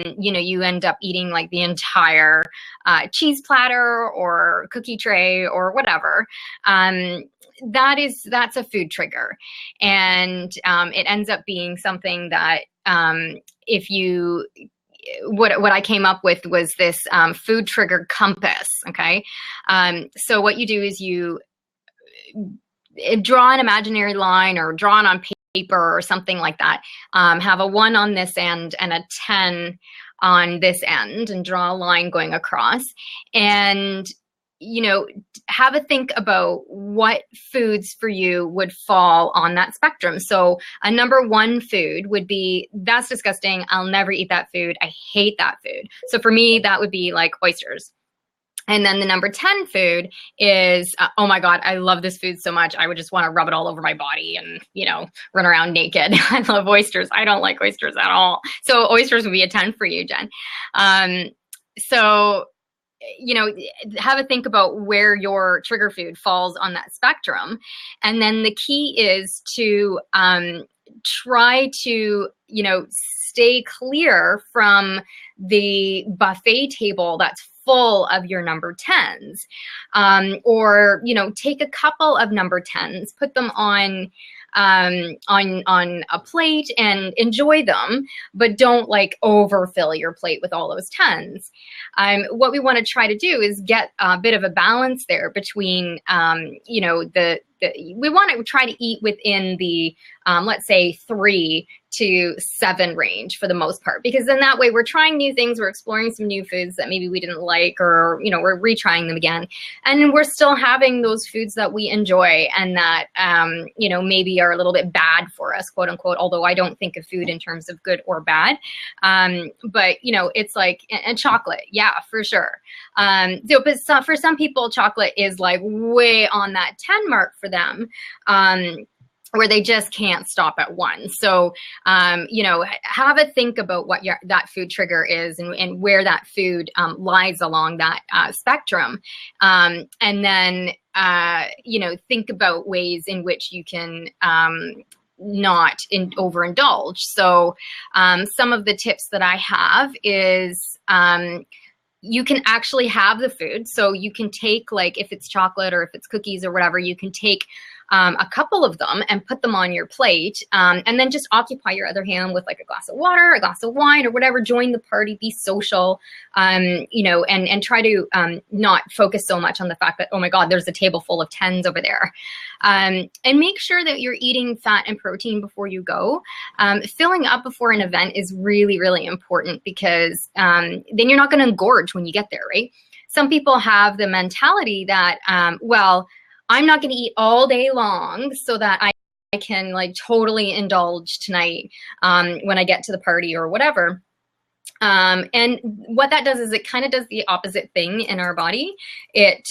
you end up eating like the entire cheese platter or cookie tray or whatever. That's a food trigger. And it ends up being something that if you what I came up with was this food trigger compass. Okay. So what you do is you draw an imaginary line or draw it on paper or something like that. Have a 1 on this end and a 10 on this end, and draw a line going across. And have a think about what foods for you would fall on that spectrum. So a number 1 food would be, that's disgusting, I'll never eat that food, I hate that food. So for me, that would be like oysters. And then the number 10 food is, oh my God, I love this food so much, I would just want to rub it all over my body and, run around naked. I love oysters. I don't like oysters at all. So oysters would be a 10 for you, Jen. So have a think about where your trigger food falls on that spectrum. And then the key is to try to, stay clear from the buffet table that's full of your number 10s, or, take a couple of number 10s, put them on a plate and enjoy them, but don't like overfill your plate with all those 10s. What we want to try to do is get a bit of a balance there between, we want to try to eat within the, let's say 3 to 7 range for the most part, because then that way we're trying new things, we're exploring some new foods that maybe we didn't like, or, we're retrying them again. And we're still having those foods that we enjoy and that, maybe are a little bit bad for us, quote unquote, although I don't think of food in terms of good or bad. But, it's like, and chocolate. Yeah, for sure. But for some people, chocolate is like way on that 10 mark for them. Where they just can't stop at 1. So, have a think about what that food trigger is and where that food lies along that spectrum. And then, think about ways in which you can not overindulge. So, some of the tips that I have is, you can actually have the food. So you can take, like, if it's chocolate or if it's cookies or whatever, you can take a couple of them and put them on your plate, and then just occupy your other hand with like a glass of water, a glass of wine or whatever, join the party, be social, and try to not focus so much on the fact that, oh my God, there's a table full of 10s over there. And make sure that you're eating fat and protein before you go. Filling up before an event is really, really important, because then you're not going to engorge when you get there, right? Some people have the mentality that, well, I'm not going to eat all day long so that I can like totally indulge tonight when I get to the party or whatever. And what that does is it kind of does the opposite thing in our body. It,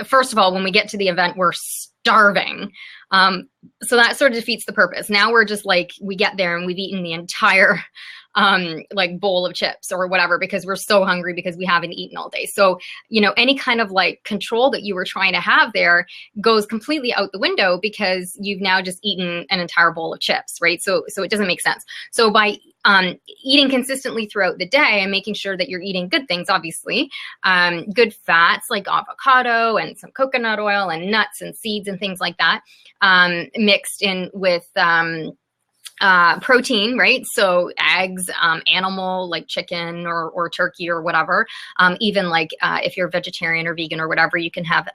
first of all, when we get to the event, we're starving. So that sort of defeats the purpose. Now we're just like, we get there and we've eaten the entire like bowl of chips or whatever, because we're so hungry because we haven't eaten all day. So, any kind of like control that you were trying to have there goes completely out the window, because you've now just eaten an entire bowl of chips, right? So it doesn't make sense. So by eating consistently throughout the day and making sure that you're eating good things, obviously, good fats like avocado and some coconut oil and nuts and seeds and things like that, mixed in with protein, right? So eggs, animal like chicken or turkey or whatever. Even like if you're vegetarian or vegan or whatever, you can have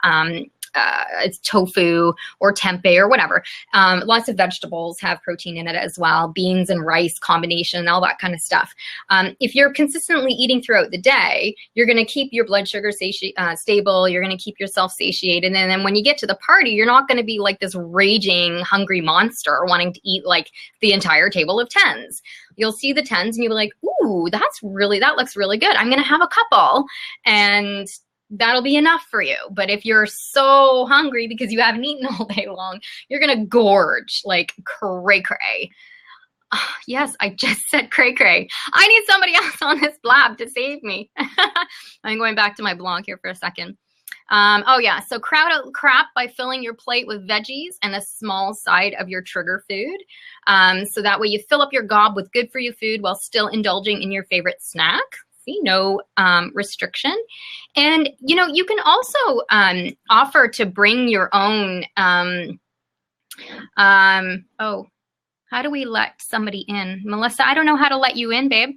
it's tofu or tempeh or whatever. Lots of vegetables have protein in it as well. Beans and rice combination, all that kind of stuff. If you're consistently eating throughout the day, you're going to keep your blood sugar stable. You're going to keep yourself satiated. And then when you get to the party, you're not going to be like this raging, hungry monster wanting to eat like the entire table of 10s. You'll see the 10s and you'll be like, ooh, that looks really good. I'm going to have a couple. And that'll be enough for you. But if you're so hungry because you haven't eaten all day long, you're going to gorge like cray-cray. Oh, yes, I just said cray-cray. I need somebody else on this blab to save me. I'm going back to my blog here for a second. Oh yeah, so crowd out crap by filling your plate with veggies and a small side of your trigger food. So that way you fill up your gob with good for you food while still indulging in your favorite snack. See, no restriction. And you can also offer to bring your own. Oh, how do we let somebody in? Melissa, I don't know how to let you in, babe.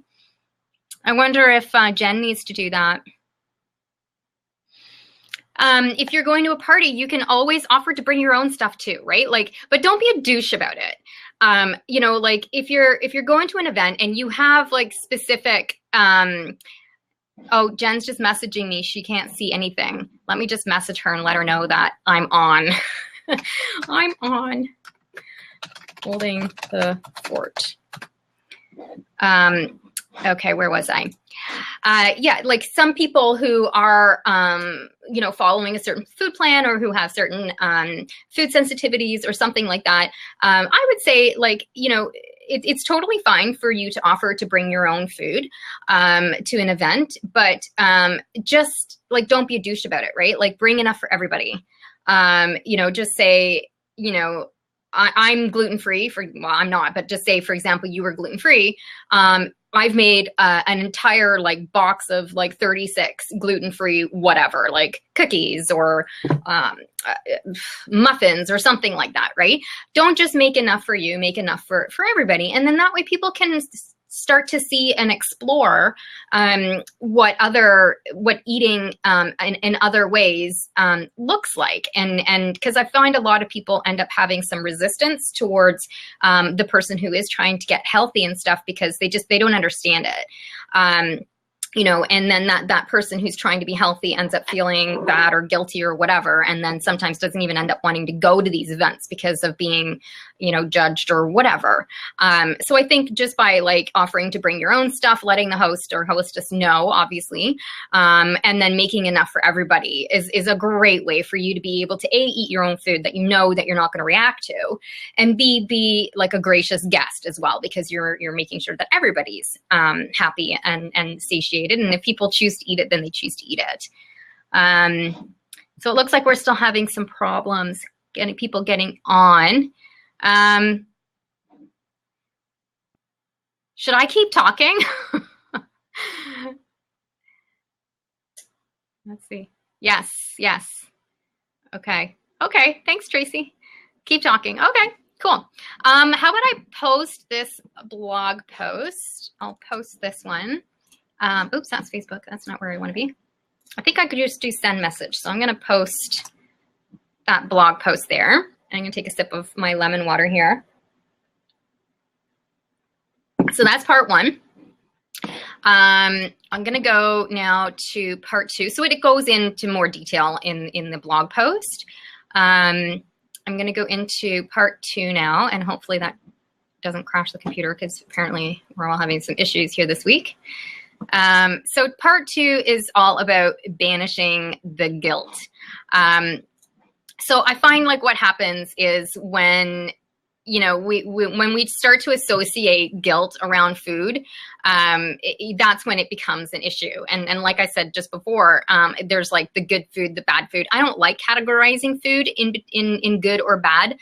I wonder if Jen needs to do that. If you're going to a party, you can always offer to bring your own stuff too, right? Like, but don't be a douche about it. Like if you're going to an event and you have like specific, oh, Jen's just messaging me. She can't see anything. Let me just message her and let her know that I'm on. I'm on. Holding the fort. Okay, where was I? Yeah, like some people who are, following a certain food plan or who have certain food sensitivities or something like that. I would say, like, it's totally fine for you to offer to bring your own food to an event, but just like, don't be a douche about it, right? Like, bring enough for everybody. Just say, I'm gluten-free well, I'm not, but just say, for example, you were gluten-free. I've made an entire like box of like 36 gluten-free, whatever, like cookies or muffins or something like that, right? Don't just make enough for you, make enough for everybody. And then that way people can start to see and explore what eating in other ways looks like. And because I find a lot of people end up having some resistance towards the person who is trying to get healthy and stuff because they don't understand it. And then that person who's trying to be healthy ends up feeling bad or guilty or whatever, and then sometimes doesn't even end up wanting to go to these events because of being, judged or whatever. So I think just by like offering to bring your own stuff, letting the host or hostess know, obviously, and then making enough for everybody is a great way for you to be able to A, eat your own food that you know that you're not going to react to, and B, be like a gracious guest as well, because you're making sure that everybody's happy and satiated. And if people choose to eat it, then they choose to eat it. So it looks like we're still having some problems getting people getting on. Should I keep talking? Let's see. Yes. Okay. Thanks, Tracy. Keep talking. Okay, cool. How about I post this blog post? I'll post this one. Oops, that's Facebook. That's not where I want to be. I think I could just do send message. So I'm going to post that blog post there. And I'm going to take a sip of my lemon water here. So that's part one. I'm going to go now to part two. So it goes into more detail in the blog post. I'm going to go into part two now, and hopefully that doesn't crash the computer because apparently we're all having some issues here this week. So part two is all about banishing the guilt. So I find like what happens is when, when we start to associate guilt around food, that's when it becomes an issue. And like I said just before, there's like the good food, the bad food. I don't like categorizing food in good or bad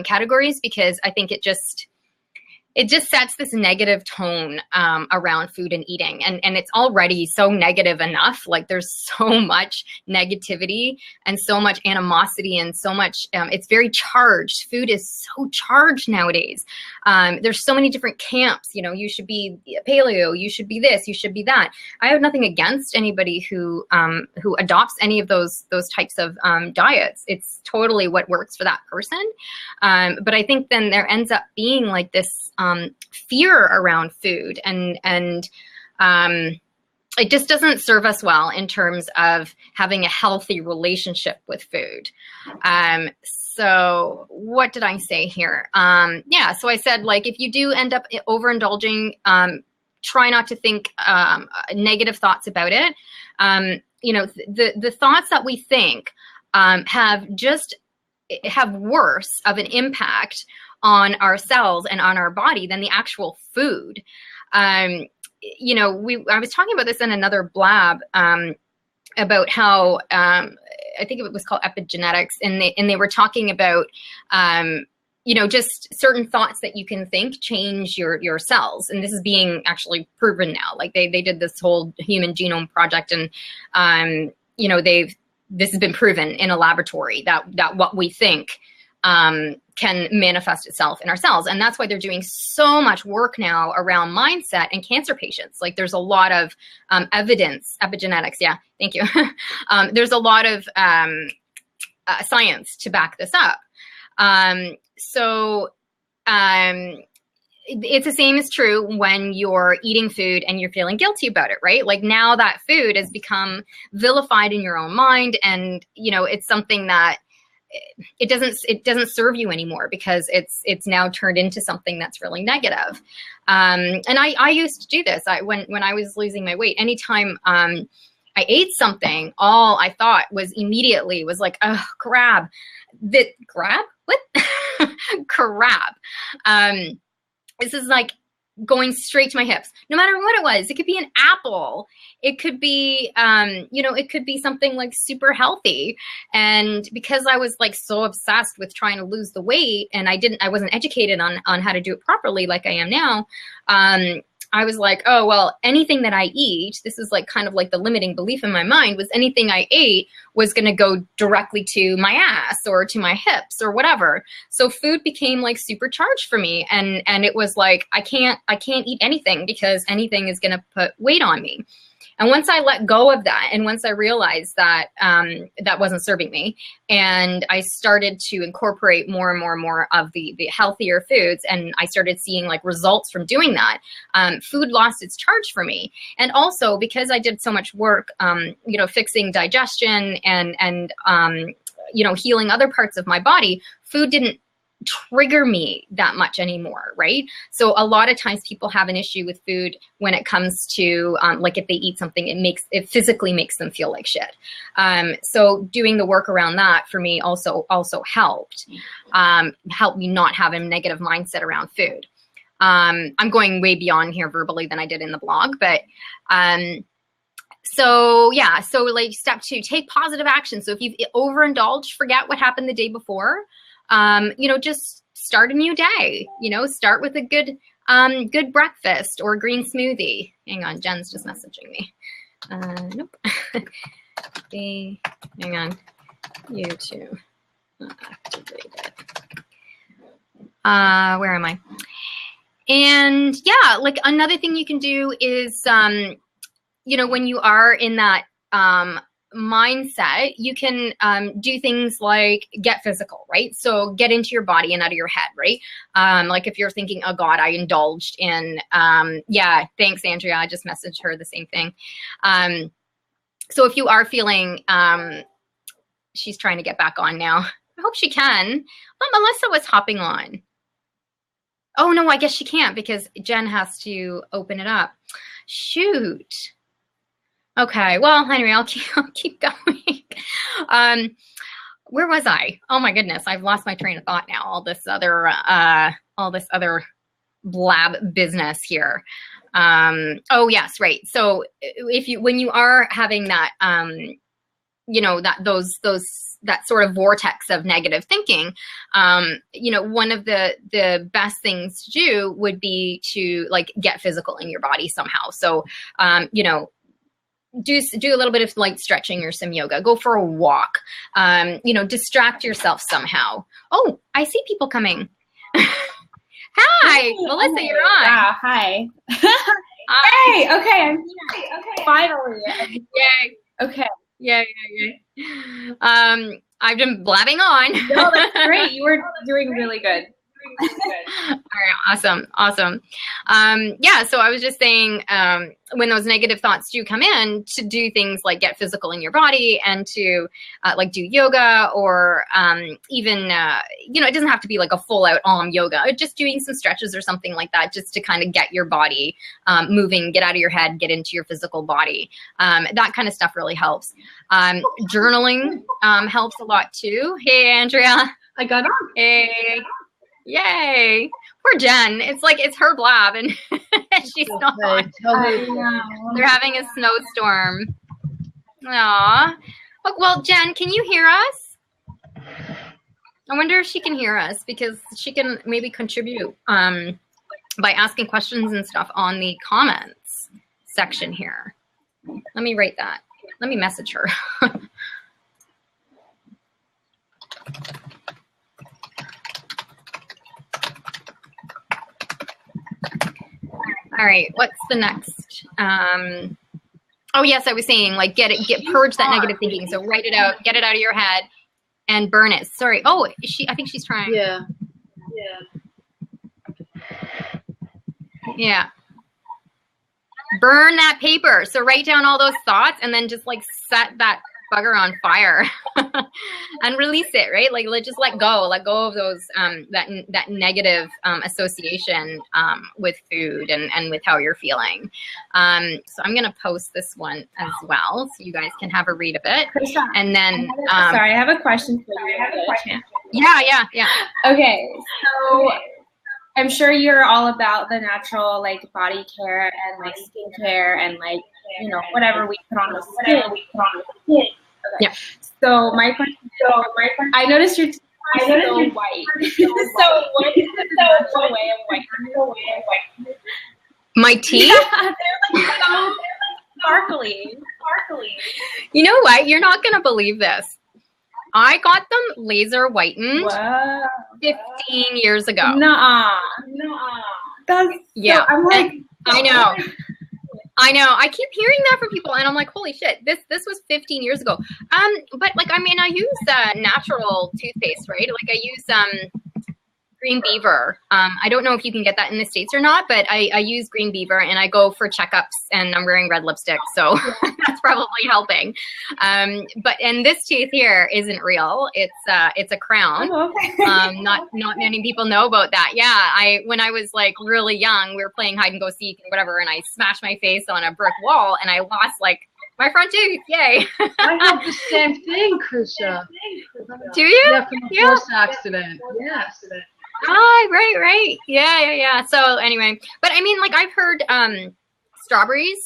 categories, because I think it just sets this negative tone around food and eating. And it's already so negative enough. Like there's so much negativity and so much animosity and so much, it's very charged. Food is so charged nowadays. There's so many different camps, you should be paleo, you should be this, you should be that. I have nothing against anybody who adopts any of those types of diets. It's totally what works for that person. But I think then there ends up being like this fear around food, and it just doesn't serve us well in terms of having a healthy relationship with food. So what did I say here? Yeah, so I said, like, if you do end up overindulging, try not to think negative thoughts about it. The thoughts that we think have worse of an impact on our cells and on our body than the actual food. I was talking about this in another blab about how I think it was called epigenetics, and they were talking about, just certain thoughts that you can think change your cells. And this is being actually proven now. Like they did this whole human genome project, and, this has been proven in a laboratory that what we think can manifest itself in our cells. And that's why they're doing so much work now around mindset and cancer patients. Like there's a lot of evidence, epigenetics. Yeah, thank you. There's a lot of science to back this up. It's the same is true when you're eating food and you're feeling guilty about it, right? Like now that food has become vilified in your own mind, and it's something that it doesn't serve you anymore because it's now turned into something that's really negative. And I used to do this. When I was losing my weight, anytime I ate something, all I thought was immediately was like, oh, crab. Crab? What? Crab. This is like going straight to my hips, no matter what it was. It could be an apple. It could be, it could be something like super healthy. And because I was like so obsessed with trying to lose the weight, and I wasn't educated on how to do it properly like I am now, I was like, oh, well, anything that I eat, this is like kind of like the limiting belief in my mind, was anything I ate was going to go directly to my ass or to my hips or whatever. So food became like supercharged for me. And it was like, I can't eat anything because anything is going to put weight on me. And once I let go of that, and once I realized that that wasn't serving me, and I started to incorporate more and more and more of the healthier foods, and I started seeing like results from doing that, food lost its charge for me. And also because I did so much work, fixing digestion and healing other parts of my body, food didn't trigger me that much anymore, right? So a lot of times people have an issue with food when it comes to like if they eat something, it physically makes them feel like shit. So doing the work around that for me also helped me not have a negative mindset around food. I'm going way beyond here verbally than I did in the blog, but so like step 2, take positive action. So if you've overindulged, forget what happened the day before. Just start a new day, start with a good breakfast or green smoothie. Hang on, Jen's just messaging me. Nope. Hang on. YouTube activated. Where am I? And yeah, like another thing you can do is, when you are in that, mindset, you can do things like get physical, right? So get into your body and out of your head, right? Like if you're thinking, oh God, I indulged in, thanks, Andrea. I just messaged her the same thing. So if you are feeling, she's trying to get back on now. I hope she can. But Melissa was hopping on. Oh no, I guess she can't because Jen has to open it up. Shoot. Okay, well, anyway, I'll keep going. Where was I? Oh my goodness, I've lost my train of thought now. All this other blab business here. Oh yes, right. So when you are having that, that sort of vortex of negative thinking, one of the best things to do would be to like get physical in your body somehow. So, do a little bit of light stretching or some yoga, go for a walk, distract yourself somehow. Oh, I see people coming. Hi, hey, Melissa, you're on. Yeah, hi. Hey, okay, I'm here. Okay, finally. Yay. Okay. Yay. I've been blabbing on. No, that's great. You were doing really good. All right, awesome. So I was just saying, when those negative thoughts do come in, to do things like get physical in your body and to like do yoga or even, it doesn't have to be like a full out yoga, just doing some stretches or something like that, just to kind of get your body moving, get out of your head, get into your physical body. That kind of stuff really helps. Journaling helps a lot too. Hey, Andrea. I got on. Hey. Yay. Poor Jen. It's like it's her blab and she's not on. They're having a snowstorm. Aw. Oh, well, Jen, can you hear us? I wonder if she can hear us, because she can maybe contribute by asking questions and stuff on the comments section here. Let me write that. Let me message her. All right, what's the next? Oh yes, I was saying, like, purge that negative thinking. So write it out, get it out of your head, and burn it. Sorry. Oh, I think she's trying. Yeah. Yeah. Burn that paper. So write down all those thoughts and then just like set that bugger on fire and release it, right? Like just let go of those that negative association with food and with how you're feeling. So I'm gonna post this one as well so you guys can have a read of it. Krisha, and then sorry, I have a question for you. Yeah. Okay, so I'm sure you're all about the natural, like, body care and like skincare and like, you know, whatever we put on the skin. Okay. Yeah. So my question. I noticed your teeth are so white. So what is the natural way of whitening? My teeth? Yeah, they're like so sparkly. You know what? You're not gonna believe this. I got them laser whitened 15 years ago. Nuh-uh. That's yeah. So, I'm like, I know. I keep hearing that from people, and I'm like, holy shit, this was 15 years ago. But like, I mean, I use natural toothpaste, right? Like I use Green Beaver. I don't know if you can get that in the States or not, but I use Green Beaver, and I go for checkups, and I'm wearing red lipstick, so that's probably helping. And this tooth here isn't real. It's a crown. oh, okay. Not many people know about that. Yeah, when I was like really young, we were playing hide and go seek and whatever, and I smashed my face on a brick wall, and I lost like my front tooth. Yay! I have the same thing, Krisha. Do you? Yeah, from a horse accident. Yes. Oh, right. Yeah. So anyway, but I mean, like I've heard strawberries,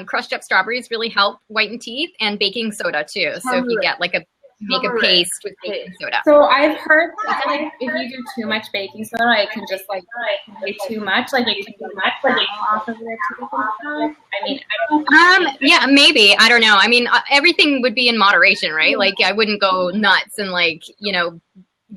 crushed up strawberries really help whiten teeth, and baking soda too. So if you get like make a paste with baking soda. So I've heard that like if you do too much baking soda, it can just like way too much. Like it can do much off of your teeth and stuff. I mean, I don't. Yeah, maybe. I don't know. I mean, everything would be in moderation, right? Like I wouldn't go nuts and like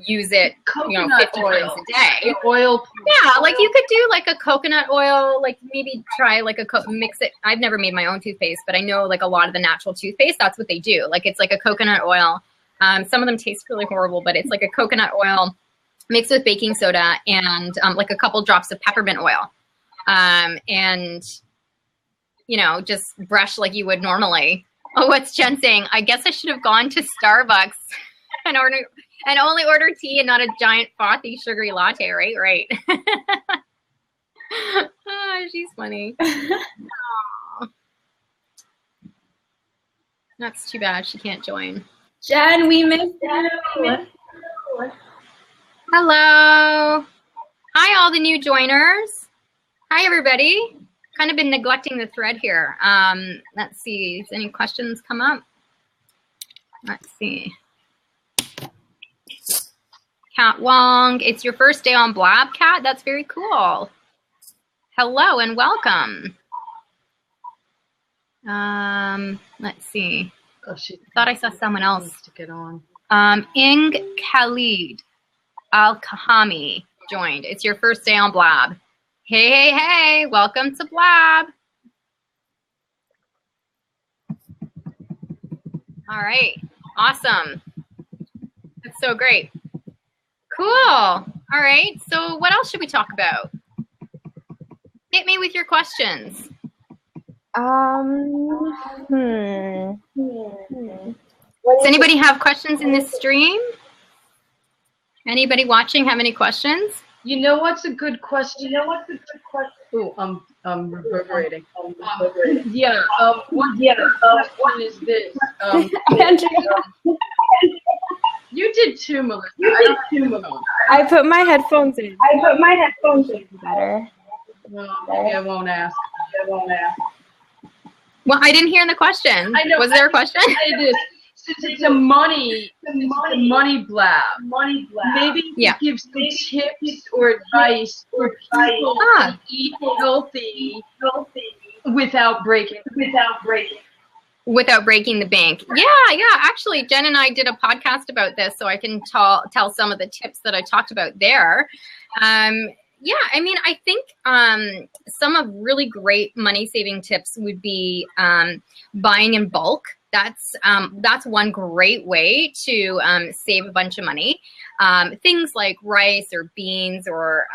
use it, Coconut 50 oil. times a day. Oil. Yeah, like you could do like a coconut oil, like maybe try like mix it. I've never made my own toothpaste, but I know like a lot of the natural toothpaste, that's what they do. Like it's like a coconut oil. Some of them taste really horrible, but it's like a coconut oil mixed with baking soda and like a couple drops of peppermint oil. And just brush like you would normally. Oh, what's Jen saying? I guess I should have gone to Starbucks and only order tea and not a giant frothy sugary latte, right? Right. Oh, she's funny. Oh. That's too bad she can't join. Jen, we missed you. Hello. Hi, all the new joiners. Hi, everybody. Kind of been neglecting the thread here. Let's see. Does any questions come up? Let's see. Kat Wong, it's your first day on Blab, Kat. That's very cool. Hello and welcome. Let's see. Oh, she Thought I saw someone else. needs to get on. Ing Khalid Al-Kahami joined. It's your first day on Blab. Hey. Welcome to Blab. All right. Awesome. That's so great. Cool. All right. So what else should we talk about? Hit me with your questions. Does anybody have questions in this stream? Anybody watching have any questions? You know what's a good question? Oh, I'm reverberating. Yeah. What question is this? You did too, Melissa. I put my headphones in. Better. Well, maybe I won't ask. Well, I didn't hear the question. I know. Was there a question? It is. it's a money blab. Maybe you give some tips or advice for people to eat healthy without breaking the bank. Yeah. Actually, Jen and I did a podcast about this, so I can tell some of the tips that I talked about there. Yeah, I mean, I think some of really great money-saving tips would be buying in bulk. That's one great way to save a bunch of money. Things like rice or beans or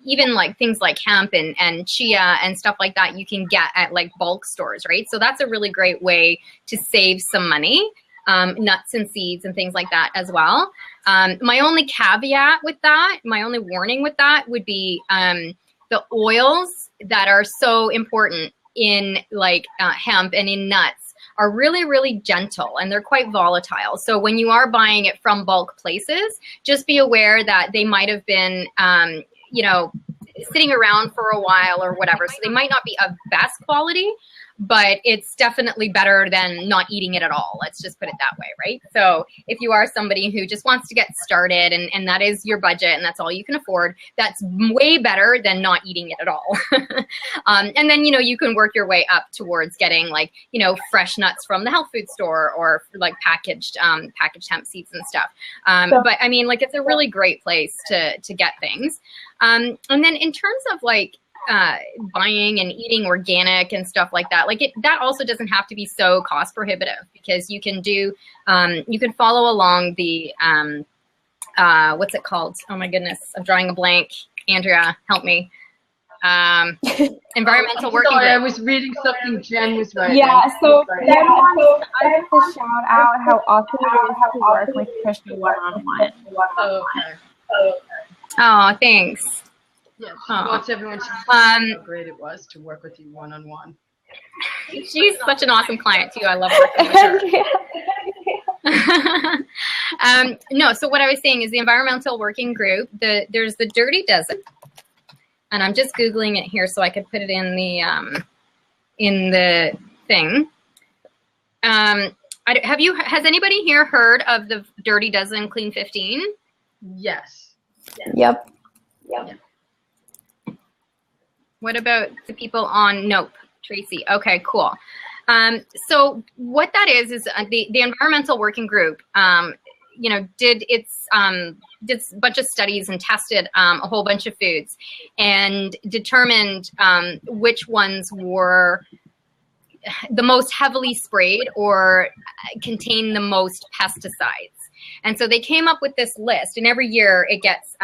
even like things like hemp and chia and stuff like that you can get at like bulk stores, right? So that's a really great way to save some money. Nuts and seeds and things like that as well. My only caveat with that, my only warning with that would be the oils that are so important in like hemp and in nuts are really, really gentle and they're quite volatile. So when you are buying it from bulk places, just be aware that they might have been, sitting around for a while or whatever. So they might not be of best quality, but it's definitely better than not eating it at all. Let's just put it that way, right? So if you are somebody who just wants to get started and that is your budget and that's all you can afford, that's way better than not eating it at all. And then, you can work your way up towards getting like, fresh nuts from the health food store or like packaged hemp seeds and stuff. But I mean, like, it's a really great place to get things. And then in terms of like, buying and eating organic and stuff like that, that also doesn't have to be so cost prohibitive because you can do you can follow along the what's it called, oh my goodness, I'm drawing a blank. Andrea, help me. Environmental working group. I was reading something Jen was writing. Yeah, so Jen wants us to shout out how awesome it is to work with Krisha one-on-one. Oh, thanks. Yeah, she wants everyone to know how great it was to work with you one-on-one. She's such an awesome client too. I love working with her. No, so what I was saying is the environmental working group. There's the Dirty Dozen, and I'm just Googling it here so I could put it in the thing. Has anybody here heard of the Dirty Dozen Clean 15? Yes. Yep. What about the people on? Nope. Tracy. Okay, cool. So what that is the environmental working group, did a bunch of studies and tested a whole bunch of foods and determined which ones were the most heavily sprayed or contain the most pesticides. And so they came up with this list, and every year it gets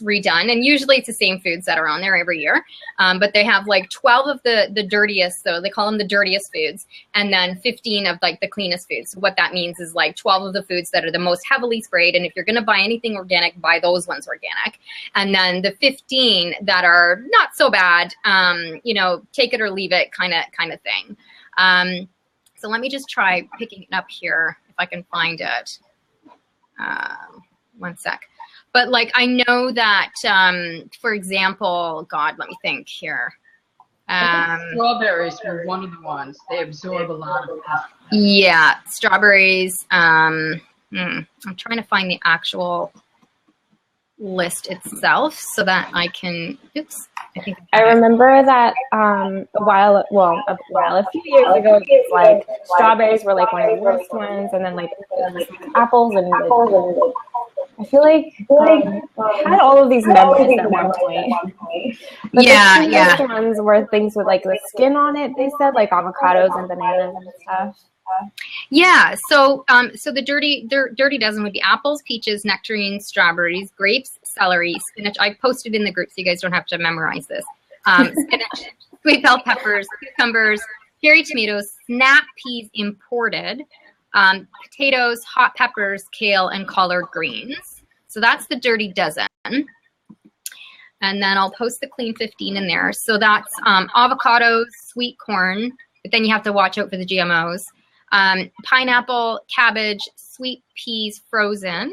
redone. And usually it's the same foods that are on there every year. But they have like 12 of the dirtiest, so they call them the dirtiest foods, and then 15 of like the cleanest foods. So what that means is like 12 of the foods that are the most heavily sprayed. And if you're going to buy anything organic, buy those ones organic. And then the 15 that are not so bad, take it or leave it kind of thing. So let me just try picking it up here if I can find it. One sec. But like, I know that, for example, God, let me think here. Strawberries were one of the ones. They absorb a lot of pesticides. Yeah, strawberries. I'm trying to find the actual list itself so that I can, I remember that a few years ago, it's like strawberries were like one of the worst ones, and then like apples and I feel like I had all of these memories at one point. But the worst ones were things with like the skin on it. They said like avocados and bananas and stuff. Yeah, so the dirty dozen would be apples, peaches, nectarines, strawberries, grapes, celery, spinach. I posted in the group so you guys don't have to memorize this. Spinach, sweet bell peppers, cucumbers, cherry tomatoes, snap peas imported, potatoes, hot peppers, kale, and collard greens. So that's the dirty dozen. And then I'll post the clean 15 in there. So that's avocados, sweet corn, but then you have to watch out for the GMOs. Pineapple, cabbage, sweet peas frozen,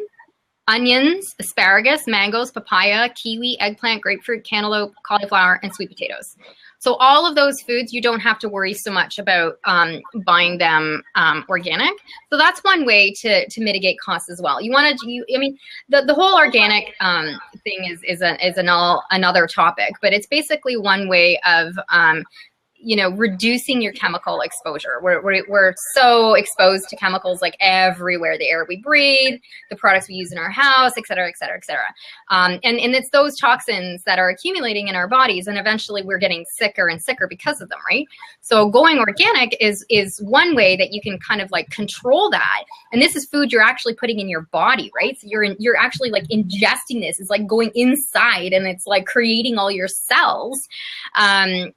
onions, asparagus, mangoes, papaya, kiwi, eggplant, grapefruit, cantaloupe, cauliflower, and sweet potatoes. So all of those foods, you don't have to worry so much about buying them organic. So that's one way to mitigate costs as well. I mean, the whole organic thing is another topic, but it's basically one way of reducing your chemical exposure. We're so exposed to chemicals like everywhere, the air we breathe, the products we use in our house, et cetera, et cetera, et cetera. And it's those toxins that are accumulating in our bodies, and eventually we're getting sicker and sicker because of them, right? So going organic is one way that you can kind of like control that. And this is food you're actually putting in your body, right? So you're actually like ingesting this. It's like going inside, and it's like creating all your cells. And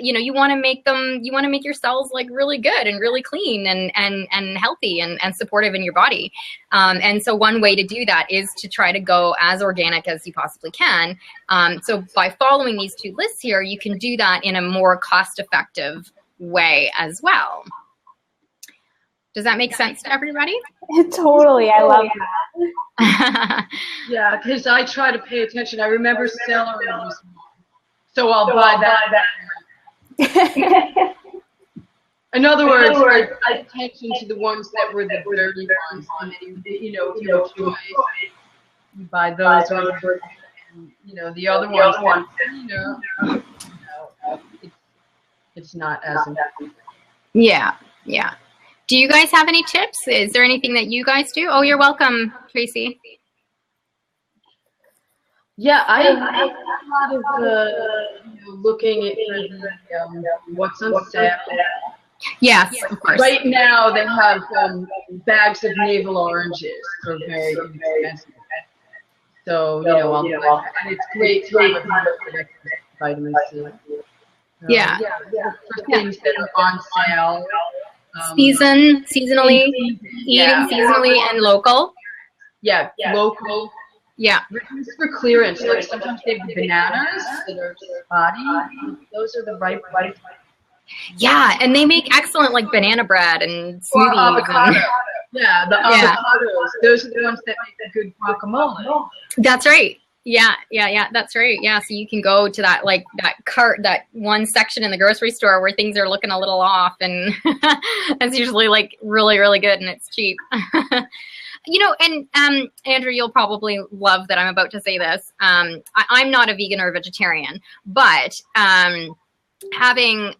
you want to make your cells like really good and really clean and healthy and supportive in your body. And so one way to do that is to try to go as organic as you possibly can. So by following these two lists here, you can do that in a more cost-effective way as well. Does that make sense to everybody? Totally. I love that. Yeah, because I try to pay attention. I remember celery was, so I'll buy that. In other words, I pay attention to the ones that were the dirty ones. And then, if you have choice, you buy those ones. And, the other ones, it's not as important. Yeah. Do you guys have any tips? Is there anything that you guys do? Oh, you're welcome, Tracy. Yeah, I have a lot of looking at what's on sale. Yes, of course. Right now they have bags of navel oranges for very inexpensive. So and it's great time of year for vitamin C. Yeah. For things that are on sale. Seasonally, eating seasonally and local. Yeah, local. Yeah. Reduce for clearance. Like sometimes they have the bananas that are body. Those are the ripe. Yeah, and they make excellent like banana bread and smoothies. Or avocado. Yeah, the avocados. Those are the ones that make a good guacamole. That's right. Yeah, that's right. Yeah, so you can go to that that one section in the grocery store where things are looking a little off, and it's usually like really, really good, and it's cheap. And Andrew, you'll probably love that I'm about to say this. I'm not a vegan or a vegetarian, but having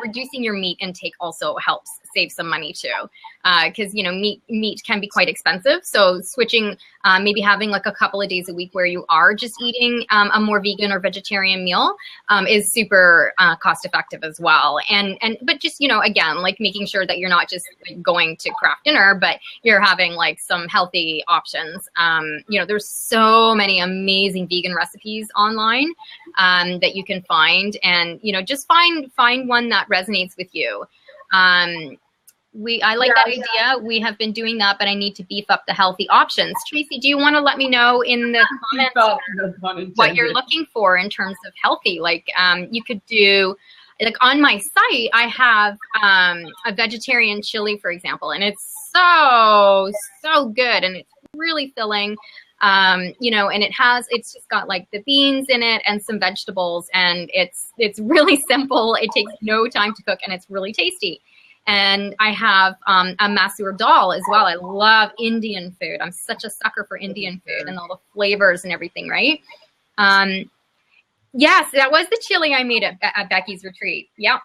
reducing your meat intake also helps save some money too, because meat can be quite expensive. So switching, maybe having like a couple of days a week where you are just eating a more vegan or vegetarian meal is super cost effective as well. But just again, like making sure that you're not just going to craft dinner, but you're having like some healthy options. There's so many amazing vegan recipes online that you can find, and just find one that resonates with you. I like that idea. We have been doing that, but I need to beef up the healthy options. Tracy, do you want to let me know in the comments what you're looking for in terms of healthy? Like, you could do, like on my site, I have a vegetarian chili, for example, and it's so good, and it's really filling. And it's just got like the beans in it and some vegetables, and it's really simple. It takes no time to cook, and it's really tasty. And I have a masoor dal as well. I love Indian food. I'm such a sucker for Indian food and all the flavors and everything, right? Yes, that was the chili I made at Becky's retreat. Yeah.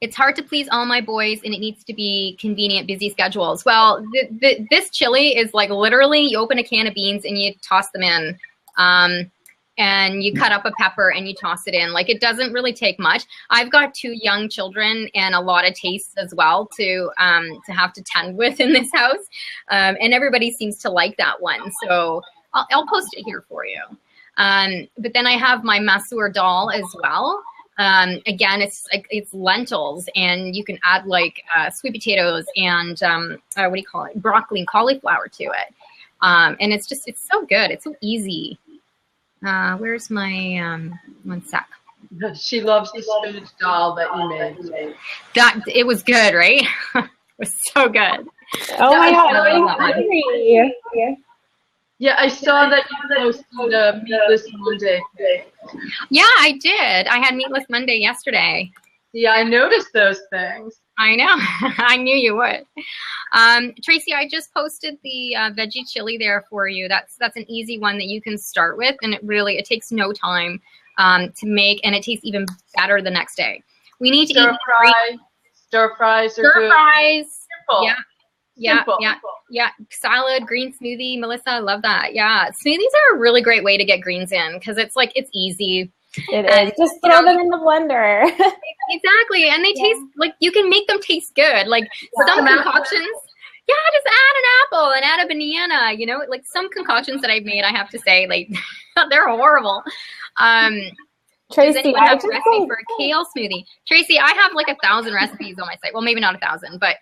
It's hard to please all my boys, and it needs to be convenient, busy schedules. Well, this chili is like literally you open a can of beans and you toss them in. And you cut up a pepper and you toss it in. Like, it doesn't really take much. I've got 2 young children and a lot of tastes as well to have to tend with in this house. And everybody seems to like that one. So I'll post it here for you. But then I have my masoor dal as well. Again, it's lentils, and you can add like sweet potatoes and broccoli and cauliflower to it. And it's so good. It's so easy. Where's my one sec? She loves the spinach dal that you made. It was good, right? It was so good. Oh my God, I'm hungry. Yeah, I saw that you posted a Meatless Monday. Yeah, I did. I had Meatless Monday yesterday. Yeah, I noticed those things. I know. I knew you would. Tracy, I just posted the veggie chili there for you. That's an easy one that you can start with, and it takes no time to make, and it tastes even better the next day. We need to eat stir fries. Simple. Yeah. Simple. Yeah. Salad, green smoothie. Melissa, I love that. Yeah. Smoothies are a really great way to get greens in because it's easy. It is. Just throw them in the blender. Exactly. And they taste like you can make them taste good. Like some concoctions. Yeah, just add an apple and add a banana, like some concoctions that I've made, I have to say, like they're horrible. Tracy, I have a recipe for a kale smoothie. Tracy, I have like 1,000 recipes on my site. Well, maybe not 1,000, but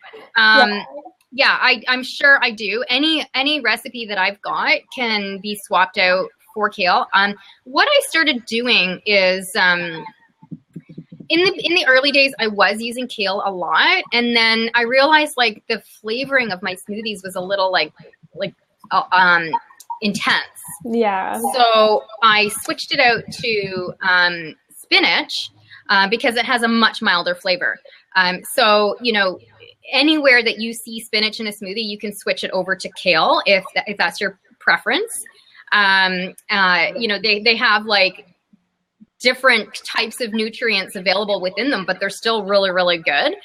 yeah, I'm sure I do. Any recipe that I've got can be swapped out for kale. What I started doing is in the early days, I was using kale a lot, and then I realized like the flavoring of my smoothies was a little intense. Yeah. So I switched it out to spinach because it has a much milder flavor. So anywhere that you see spinach in a smoothie, you can switch it over to kale if that's your preference. They have like different types of nutrients available within them, but they're still really, really good.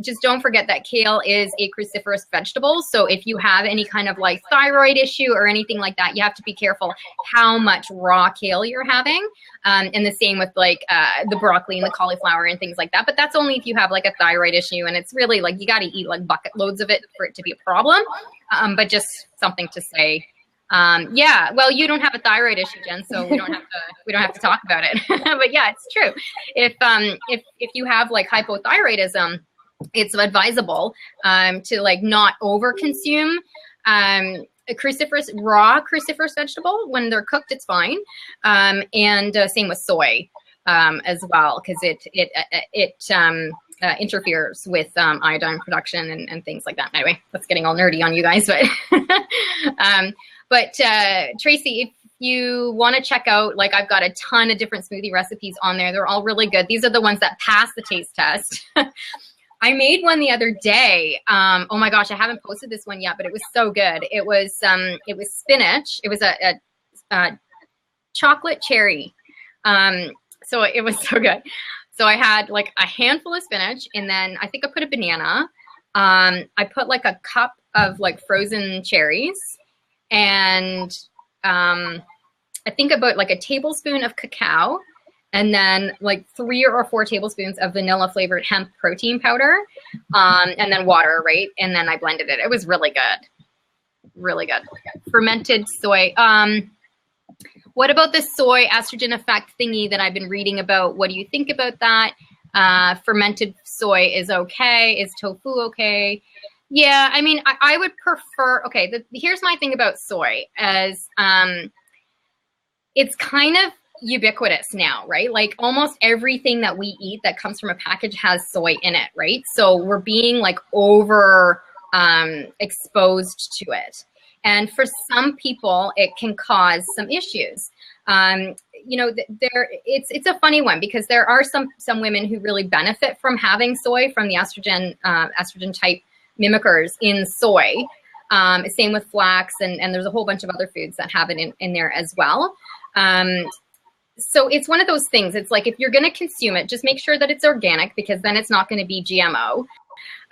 Just don't forget that kale is a cruciferous vegetable. So if you have any kind of like thyroid issue or anything like that, you have to be careful how much raw kale you're having. And the same with like the broccoli and the cauliflower and things like that. But that's only if you have like a thyroid issue, and it's really like you got to eat like bucket loads of it for it to be a problem. But just something to say. Yeah, well, you don't have a thyroid issue, Jen, so we don't have to talk about it. But yeah, it's true. If you have like hypothyroidism, it's advisable to like not over consume a raw cruciferous vegetable. When they're cooked, it's fine. And same with soy as well, because it interferes with iodine production and things like that. Anyway, that's getting all nerdy on you guys, but Tracy, if you want to check out, like I've got a ton of different smoothie recipes on there. They're all really good. These are the ones that pass the taste test. I made one the other day. Oh my gosh, I haven't posted this one yet, but it was so good. It was spinach. It was a chocolate cherry. So it was so good. So I had like a handful of spinach, and then I think I put a banana. I put like a cup of like frozen cherries, and I think about like a tablespoon of cacao, and then like 3 or 4 tablespoons of vanilla flavored hemp protein powder, and then water, right? And then I blended it. It was really good. Really good. Fermented soy. What about the soy estrogen effect thingy that I've been reading about? What do you think about that? Fermented soy is okay. Is tofu okay? Yeah, I mean, I would prefer, okay, here's my thing about soy, as it's kind of ubiquitous now, right? Like almost everything that we eat that comes from a package has soy in it, right? So we're being like over exposed to it. And for some people, it can cause some issues. It's a funny one because there are some women who really benefit from having soy, from the estrogen type mimickers in soy. Same with flax, and there's a whole bunch of other foods that have it in there as well. So it's one of those things. It's like if you're going to consume it, just make sure that it's organic, because then it's not going to be GMO.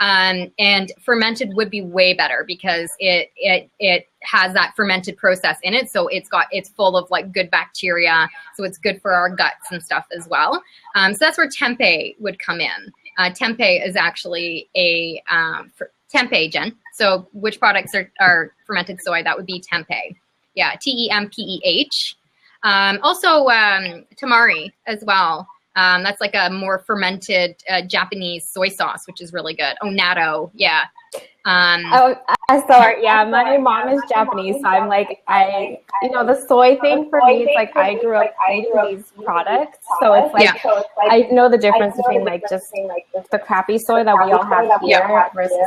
And fermented would be way better because it has that fermented process in it. So it's full of like good bacteria. So it's good for our guts and stuff as well. So that's where tempeh would come in. Tempeh is actually tempeh, Jen. So which products are fermented soy? That would be tempeh. Yeah, TEMPEH. Also tamari as well. That's like a more fermented Japanese soy sauce, which is really good. Natto, yeah. Yeah, my mom is Japanese, so I'm like, the soy thing for me, it's like I grew up eating these products, so it's like, I know the difference between like just the crappy soy that we all have here versus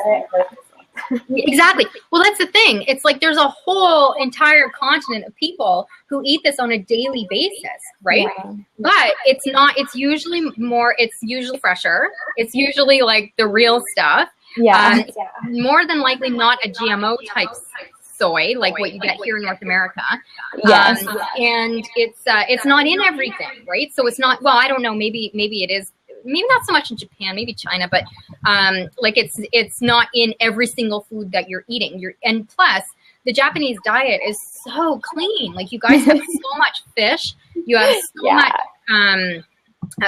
Exactly. Well, that's the thing. It's like there's a whole entire continent of people who eat this on a daily basis, right? Yeah. But it's not, it's usually fresher. It's usually like the real stuff. Yeah. More than likely not a GMO type soy like what you get here in North America. Yes. And it's not in everything, right? So it's not, well, I don't know, maybe it is, maybe not so much in Japan, maybe China, but like it's not in every single food that you're eating. And plus the Japanese diet is so clean. Like you guys have so much fish, you have so much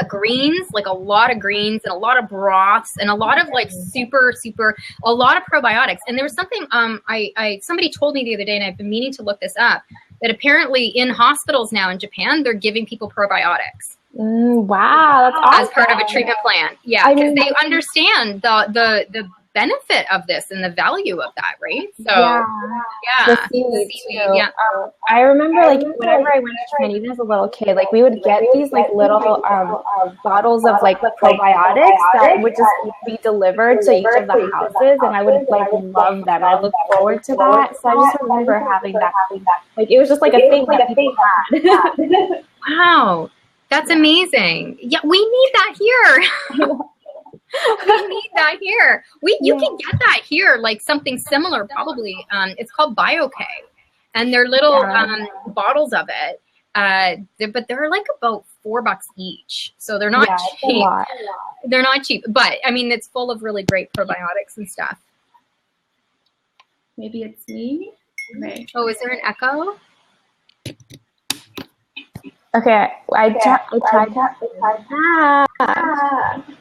greens, like a lot of greens and a lot of broths and a lot of like a lot of probiotics. And there was something somebody told me the other day, and I've been meaning to look this up, that apparently in hospitals now in Japan, they're giving people probiotics. Wow, that's awesome. As part of a treatment plan. Yeah, because they understand the benefit of this and the value of that, right? So the seaweed, yeah. I remember like whenever I went to Japan, even as a little kid, like we would get these like little bottles of like probiotics that would just be delivered to each of the houses, and I would like love them. I look forward to that. So I just remember having that. Like it was just like a thing that people had. Wow, that's amazing. Yeah, we need that here. We need that here. You can get that here, like something similar probably. It's called BioK, and they're little bottles of it. But they're like about $4 each, so they're not cheap. They're not cheap, but I mean it's full of really great probiotics and stuff. Maybe it's me. Okay. Oh, is there an echo? Okay, I tried.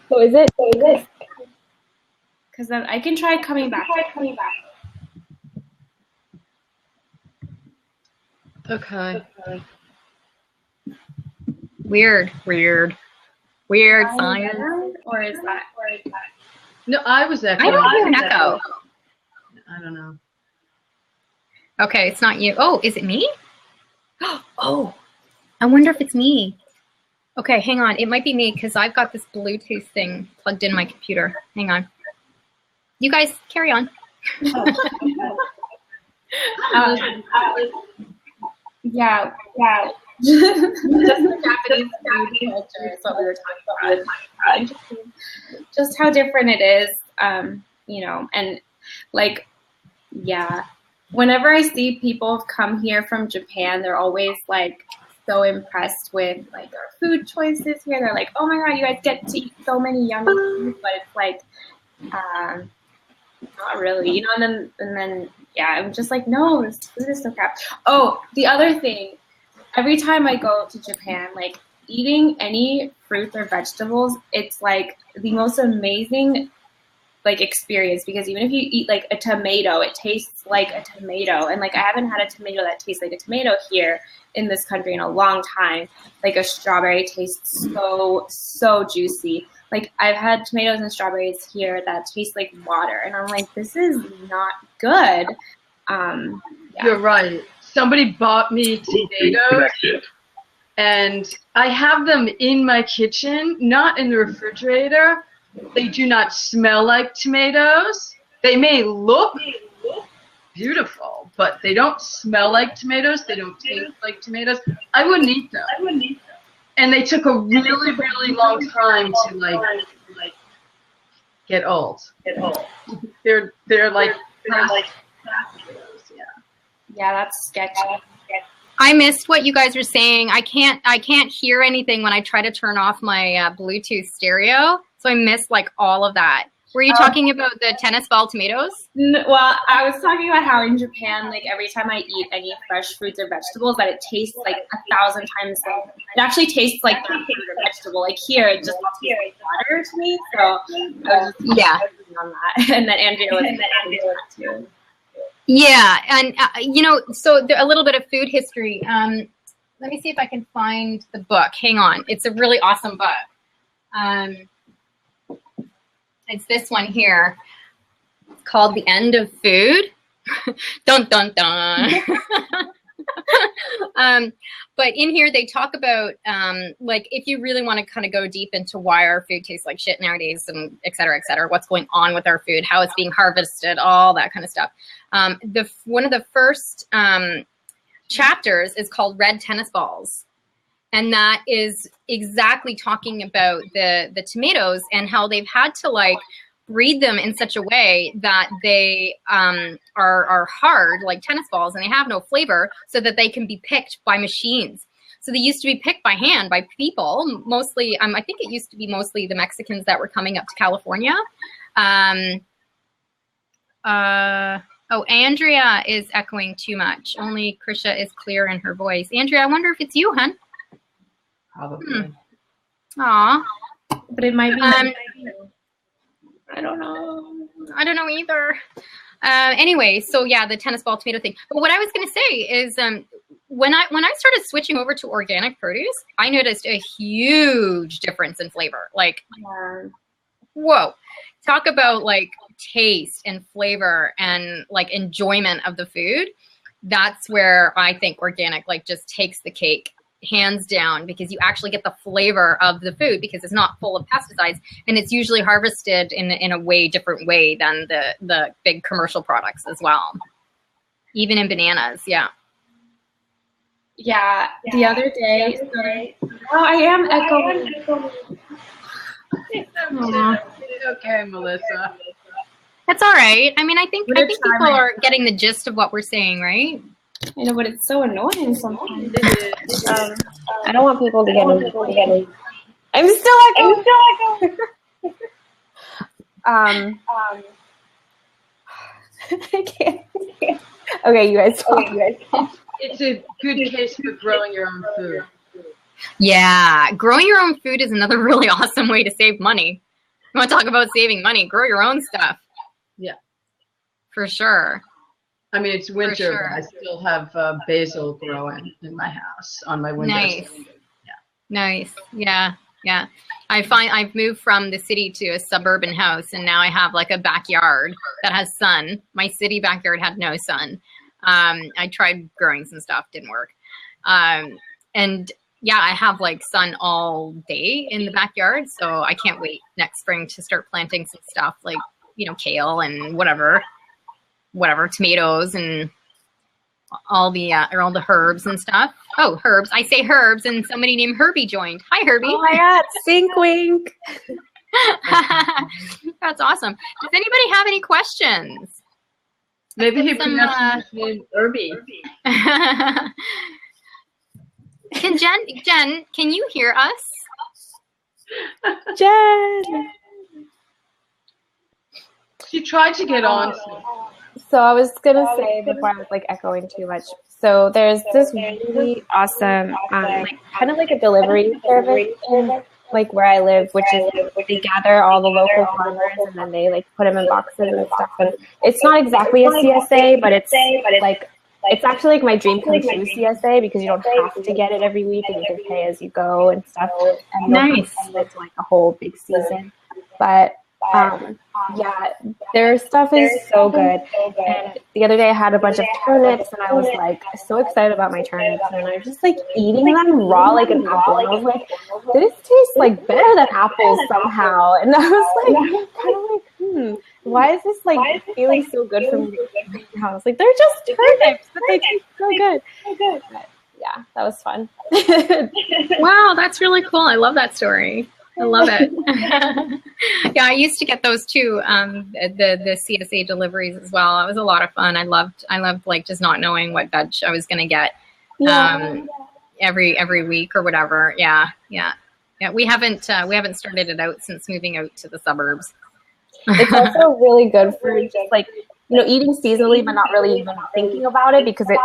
So is it? Because then I can try coming back. Okay. Weird science. Or is that? No, I was echoing. I don't hear an echo. I don't know. Okay, it's not you. Oh, is it me? Oh, I wonder if it's me. Okay, hang on. It might be me because I've got this Bluetooth thing plugged in my computer. Hang on. You guys carry on. Yeah. Just the Japanese food culture is what we were talking about. Just how different it is, and like, yeah. Whenever I see people come here from Japan, they're always like so impressed with like our food choices here. They're like, "Oh my god, you guys get to eat so many yummy foods," but it's like, not really, And then, yeah, I'm just like, no, this food is so crap. Oh, the other thing, every time I go to Japan, like eating any fruits or vegetables, it's like the most amazing like experience, because even if you eat like a tomato, it tastes like a tomato, and like I haven't had a tomato that tastes like a tomato here in this country in a long time. Like a strawberry tastes so juicy. Like I've had tomatoes and strawberries here that taste like water, and I'm like, this is not good. You're right. Somebody bought me tomatoes, and I have them in my kitchen, not in the refrigerator. They do not smell like tomatoes. They may look beautiful, but they don't smell like tomatoes. They don't taste like tomatoes. I wouldn't eat them. And they took a really, really long time to like get old. They're like yeah, that's sketchy. I missed what you guys were saying. I can't hear anything when I try to turn off my Bluetooth stereo. So I missed like all of that. Were you talking about the tennis ball tomatoes? Well, I was talking about how in Japan, like every time I eat any fresh fruits or vegetables, that it tastes like 1,000 times. It actually tastes like the fruit or vegetable. Like here, it just tastes like water to me. So I was just on that, and then Andrea was that too. Yeah, and so a little bit of food history. Let me see if I can find the book. Hang on, it's a really awesome book. It's this one here. It's called The End of Food. Dun dun dun. But in here they talk about like if you really want to kind of go deep into why our food tastes like shit nowadays, and et cetera, what's going on with our food, how it's being harvested, all that kind of stuff. One of the first chapters is called Red Tennis Balls. And that is exactly talking about the tomatoes and how they've had to like breed them in such a way that they are hard like tennis balls and they have no flavor, so that they can be picked by machines. So they used to be picked by hand by people, mostly. I think it used to be mostly the Mexicans that were coming up to California. Oh, Andrea is echoing too much. Only Krisha is clear in her voice. Andrea, I wonder if it's you, hun. Probably. Aw. But it might be. I don't know. I don't know either. Anyway, so yeah, the tennis ball tomato thing. But what I was going to say is when I started switching over to organic produce, I noticed a huge difference in flavor. Like, whoa. Talk about like taste and flavor and like enjoyment of the food. That's where I think organic like just takes the cake, hands down, because you actually get the flavor of the food because it's not full of pesticides, and it's usually harvested in a way different way than the big commercial products as well. Even in bananas, yeah. Yeah, the other day, I am echoing. Okay, Melissa. That's all right. I mean, I think people are getting the gist of what we're saying, right? I know, but it's so annoying sometimes. I don't want people to get in. I'm still echoing. I can't. Okay, you guys talk. It's a good case for growing your own food. Yeah, growing your own food is another really awesome way to save money. You want to talk about saving money? Grow your own stuff. Yeah. For sure. I mean, it's winter, sure. But I still have basil growing in my house on my windows. Nice. Yeah. Nice. Yeah. Yeah. I've moved from the city to a suburban house, and now I have like a backyard that has sun. My city backyard had no sun. I tried growing some stuff, didn't work. And yeah, I have like sun all day in the backyard, so I can't wait next spring to start planting some stuff like, you know, kale and whatever, tomatoes and all the herbs and stuff. Oh, herbs. I say herbs, and somebody named Herbie joined. Hi, Herbie. Oh my God, sink wink. That's awesome. Does anybody have any questions? Maybe he pronounced his name Herbie. Jen, can you hear us? Jen. She tried to get on. So I was going to say before I was like echoing too much. So there's this really awesome, like, kind of like a delivery service in like where I live, which is they gather all the local farmers and then they like put them in boxes and stuff. And it's not exactly a CSA, but it's like, it's actually like my dream come true CSA because you don't have to get it every week and you can pay as you go and stuff. And nice. It's like a whole big season. But yeah, their stuff is so good. And the other day I had a bunch of turnips and I was like so excited about my turnips, and I was just like eating them raw like an apple, and I was like, this tastes like better than apples somehow. And I was like kind of like, why is this like feeling so good from the greenhouse? Like they're just turnips, but they taste so good. But, yeah, that was fun. Wow, that's really cool. I love that story. I love it. Yeah, I used to get those too, the CSA deliveries as well. It was a lot of fun. I loved like just not knowing what veg I was going to get every week or whatever. Yeah. We haven't started it out since moving out to the suburbs. It's also really good for just like, you know, eating seasonally, but not really even thinking about it because it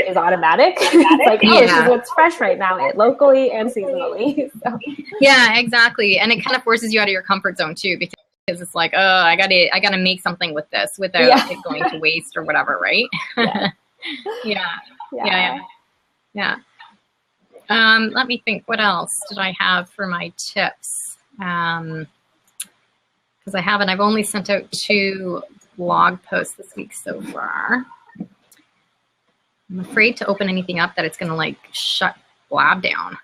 is automatic. It's like, oh, this is what's fresh right now, locally and seasonally. So. Yeah, exactly. And it kind of forces you out of your comfort zone too, because it's like, oh, I gotta make something with this without it going to waste or whatever, right? Yeah. Let me think. What else did I have for my tips? Because I've only sent out 2 blog posts this week so far. I'm afraid to open anything up that it's going to like shut Blab down.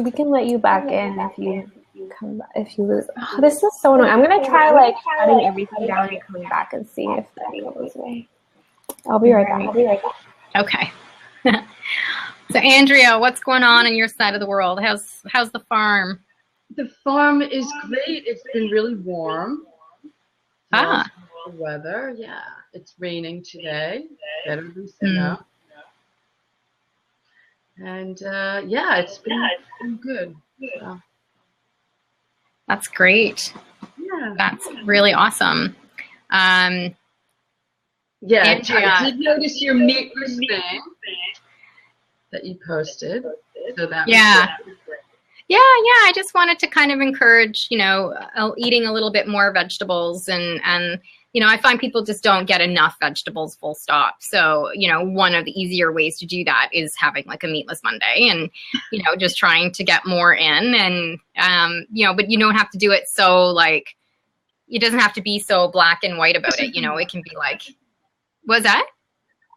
We can let you back in if you come back, if you lose. Oh, this is so annoying. I'm going to try like shutting everything down and coming back and see if that goes away. I'll be right back. Okay. So Andrea, what's going on your side of the world? How's the farm? The farm is great. It's been really warm. The weather, yeah. It's raining today. Better than snow. And yeah, it's been good. So. That's great. Yeah. That's really awesome. Yeah, Andrea, I did notice your meatless thing that you posted. So that was great. Yeah, I just wanted to kind of encourage, eating a little bit more vegetables and I find people just don't get enough vegetables, full stop. So, one of the easier ways to do that is having like a meatless Monday and, just trying to get more in and, but you don't have to do it so like, it doesn't have to be so black and white about it. It can be like, what's that?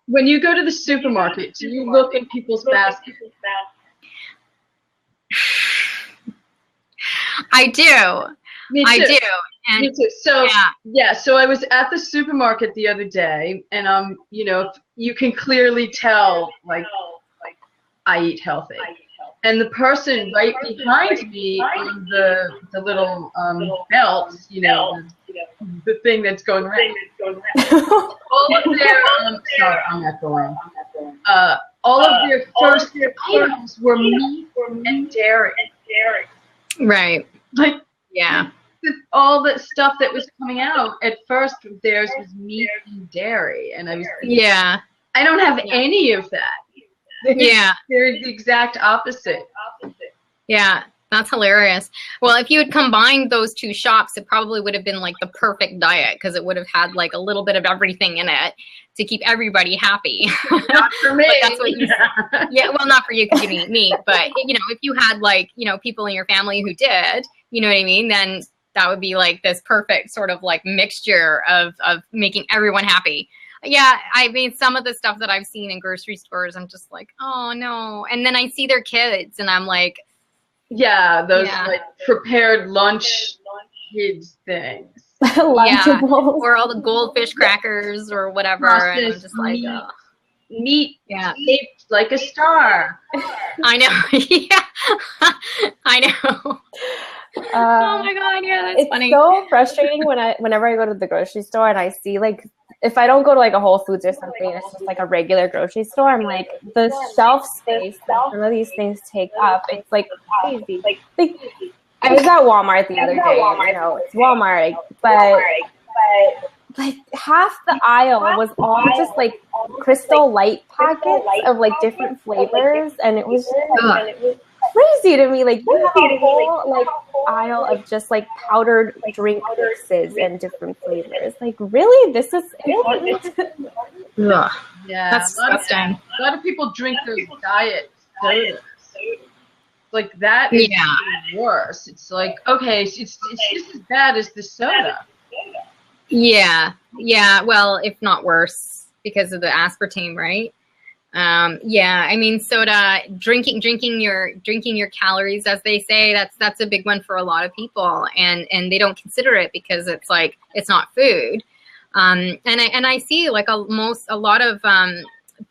When you go to the supermarket, do you look in people's baskets? I do. Me too. I do. And me too. So so I was at the supermarket the other day, and you can clearly tell like I eat healthy. And the person right behind me on the little belt, the thing that's going around. All of their sorry, I'm echoing. All of their first items were meat and dairy. Right. Like yeah. All the stuff that was coming out at first, theirs was meat and dairy, and I was thinking, I don't have any of that. They're the exact opposite. Yeah, that's hilarious. Well, if you had combined those two shops, it probably would have been like the perfect diet because it would have had like a little bit of everything in it to keep everybody happy. Not for me. That's what well, not for you because you didn't eat meat, but if you had like, people in your family who did, you know what I mean, then that would be like this perfect sort of like mixture of making everyone happy. Yeah, I mean, some of the stuff that I've seen in grocery stores, I'm just like, oh no. And then I see their kids and I'm like, those like prepared lunch kids things. Or all the goldfish crackers or whatever. And I'm just like, meat shaped like a star. I know. I know. Oh my god, that's funny. It's so frustrating whenever I go to the grocery store and I see like, if I don't go to like a Whole Foods or something, it's just like a regular grocery store. I'm like, the shelf space that some of these things take up, it's like crazy. Like I was at Walmart the other day. It's Walmart, but like half the aisle was all just like Crystal Light packets of like different flavors, and it was just crazy to me. Like you have a whole like aisle of just like powdered drink mixes and different flavors. Like really, this is important. Yeah, that's disgusting. A lot of people drink those diet sodas. Like that is worse. It's like okay, it's just as bad as the soda. Yeah. Well, if not worse, because of the aspartame, right? I mean, soda, drinking your calories, as they say, that's a big one for a lot of people, and they don't consider it because it's like it's not food. And I see like a lot of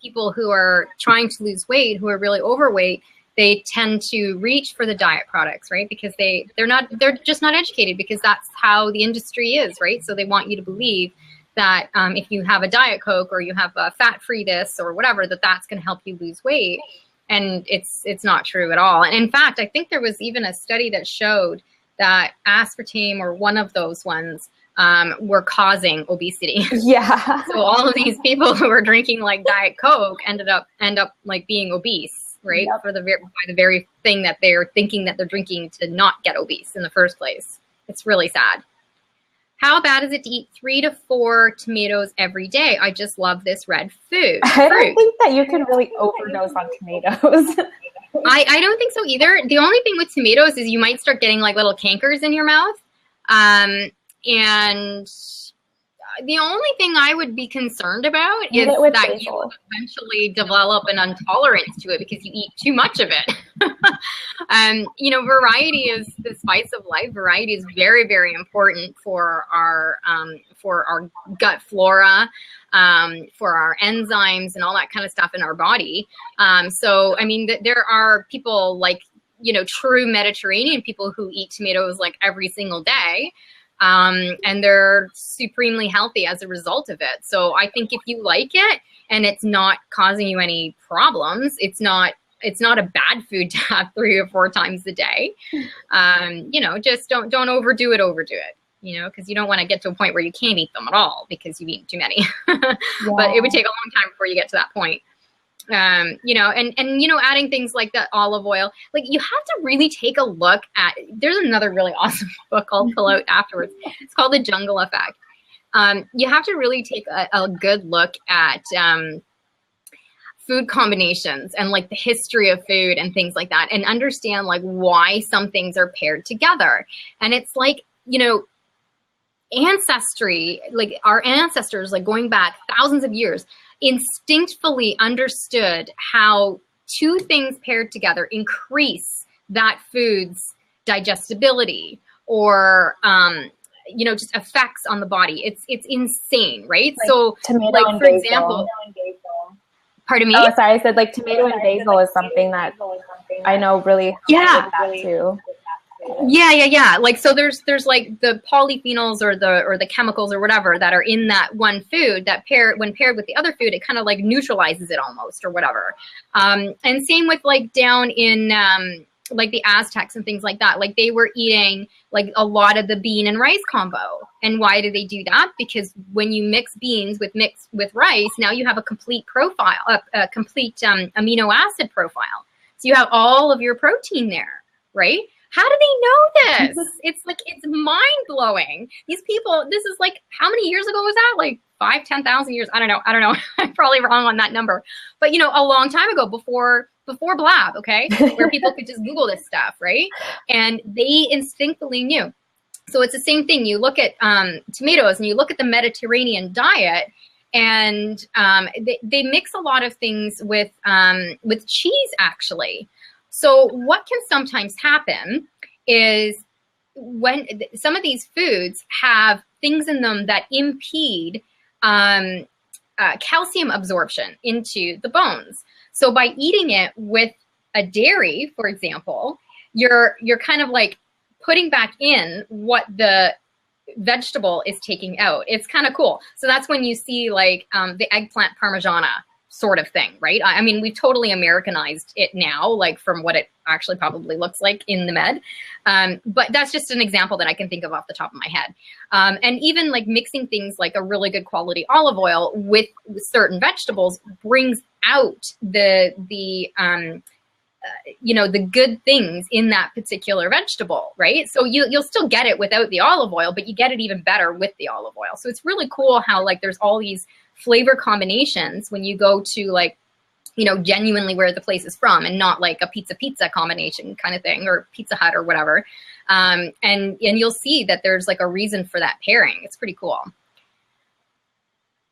people who are trying to lose weight, who are really overweight, they tend to reach for the diet products, right? Because they're just not educated, because that's how the industry is, right? So they want you to believe that if you have a Diet Coke or you have a fat-free this or whatever, that's going to help you lose weight. And it's not true at all. And in fact, I think there was even a study that showed that aspartame, or one of those ones, were causing obesity. Yeah. So all of these people who were drinking like Diet Coke end up like being obese, right? Yep. By the very thing that they're thinking that they're drinking to not get obese in the first place. It's really sad. How bad is it to eat 3 to 4 tomatoes every day? I just love this red food. I don't think that you can really overdose on tomatoes. I don't think so either. The only thing with tomatoes is you might start getting like little cankers in your mouth. And the only thing I would be concerned about is it with that basil. you will eventually develop an intolerance to it because you eat too much of it. You know, variety is the spice of life. Variety is very, very important for our gut flora, for our enzymes and all that kind of stuff in our body. So, I mean, there are people like, you know, true Mediterranean people who eat tomatoes like every single day. And they're supremely healthy as a result of it. So I think if you like it and it's not causing you any problems, it's not a bad food to have 3 or 4 times a day. You know, just don't overdo it, you know, because you don't want to get to a point where you can't eat them at all because you've eaten too many. But it would take a long time before you get to that point. You know, and you know, adding things like that olive oil, like you have to really take a look at, there's another really awesome book I'll pull out afterwards. It's called The Jungle Effect. You have to really take a good look at food combinations and like the history of food and things like that, and understand like why some things are paired together. And it's like, you know, ancestry, like our ancestors, like going back thousands of years, instinctively understood how 2 things paired together increase that food's digestibility or you know, just effects on the body. It's insane, right? Like so like for example, pardon me? Oh, sorry, I said like tomato and basil is something that I know really helps with that too. Yeah. Like, so there's like the polyphenols or the chemicals or whatever that are in that one food that when paired with the other food, it kind of like neutralizes it almost or whatever. And same with like down in like the Aztecs and things like that. Like they were eating like a lot of the bean and rice combo. And why do they do that? Because when you mix beans with rice, now you have a complete profile, a complete amino acid profile. So you have all of your protein there, right? How do they know this? It's like, it's mind blowing. These people, this is like, how many years ago was that? Like 5,000, 10,000 years? I don't know. I'm probably wrong on that number, but you know, a long time ago before Blab, okay, where people could just Google this stuff, right? And they instinctively knew. So it's the same thing. You look at tomatoes and you look at the Mediterranean diet, and they mix a lot of things with cheese, actually. So what can sometimes happen is when some of these foods have things in them that impede calcium absorption into the bones. So by eating it with a dairy, for example, you're kind of like putting back in what the vegetable is taking out. It's kind of cool. So that's when you see like the eggplant parmigiana sort of thing, right? I mean, we've totally Americanized it now, like from what it actually probably looks like in the med. But that's just an example that I can think of off the top of my head. And even like mixing things like a really good quality olive oil with certain vegetables brings out the you know, the good things in that particular vegetable, right? So you'll still get it without the olive oil, but you get it even better with the olive oil. So it's really cool how like there's all these flavor combinations when you go to like, you know, genuinely where the place is from and not like a pizza combination kind of thing or Pizza Hut or whatever. And you'll see that there's like a reason for that pairing. It's pretty cool.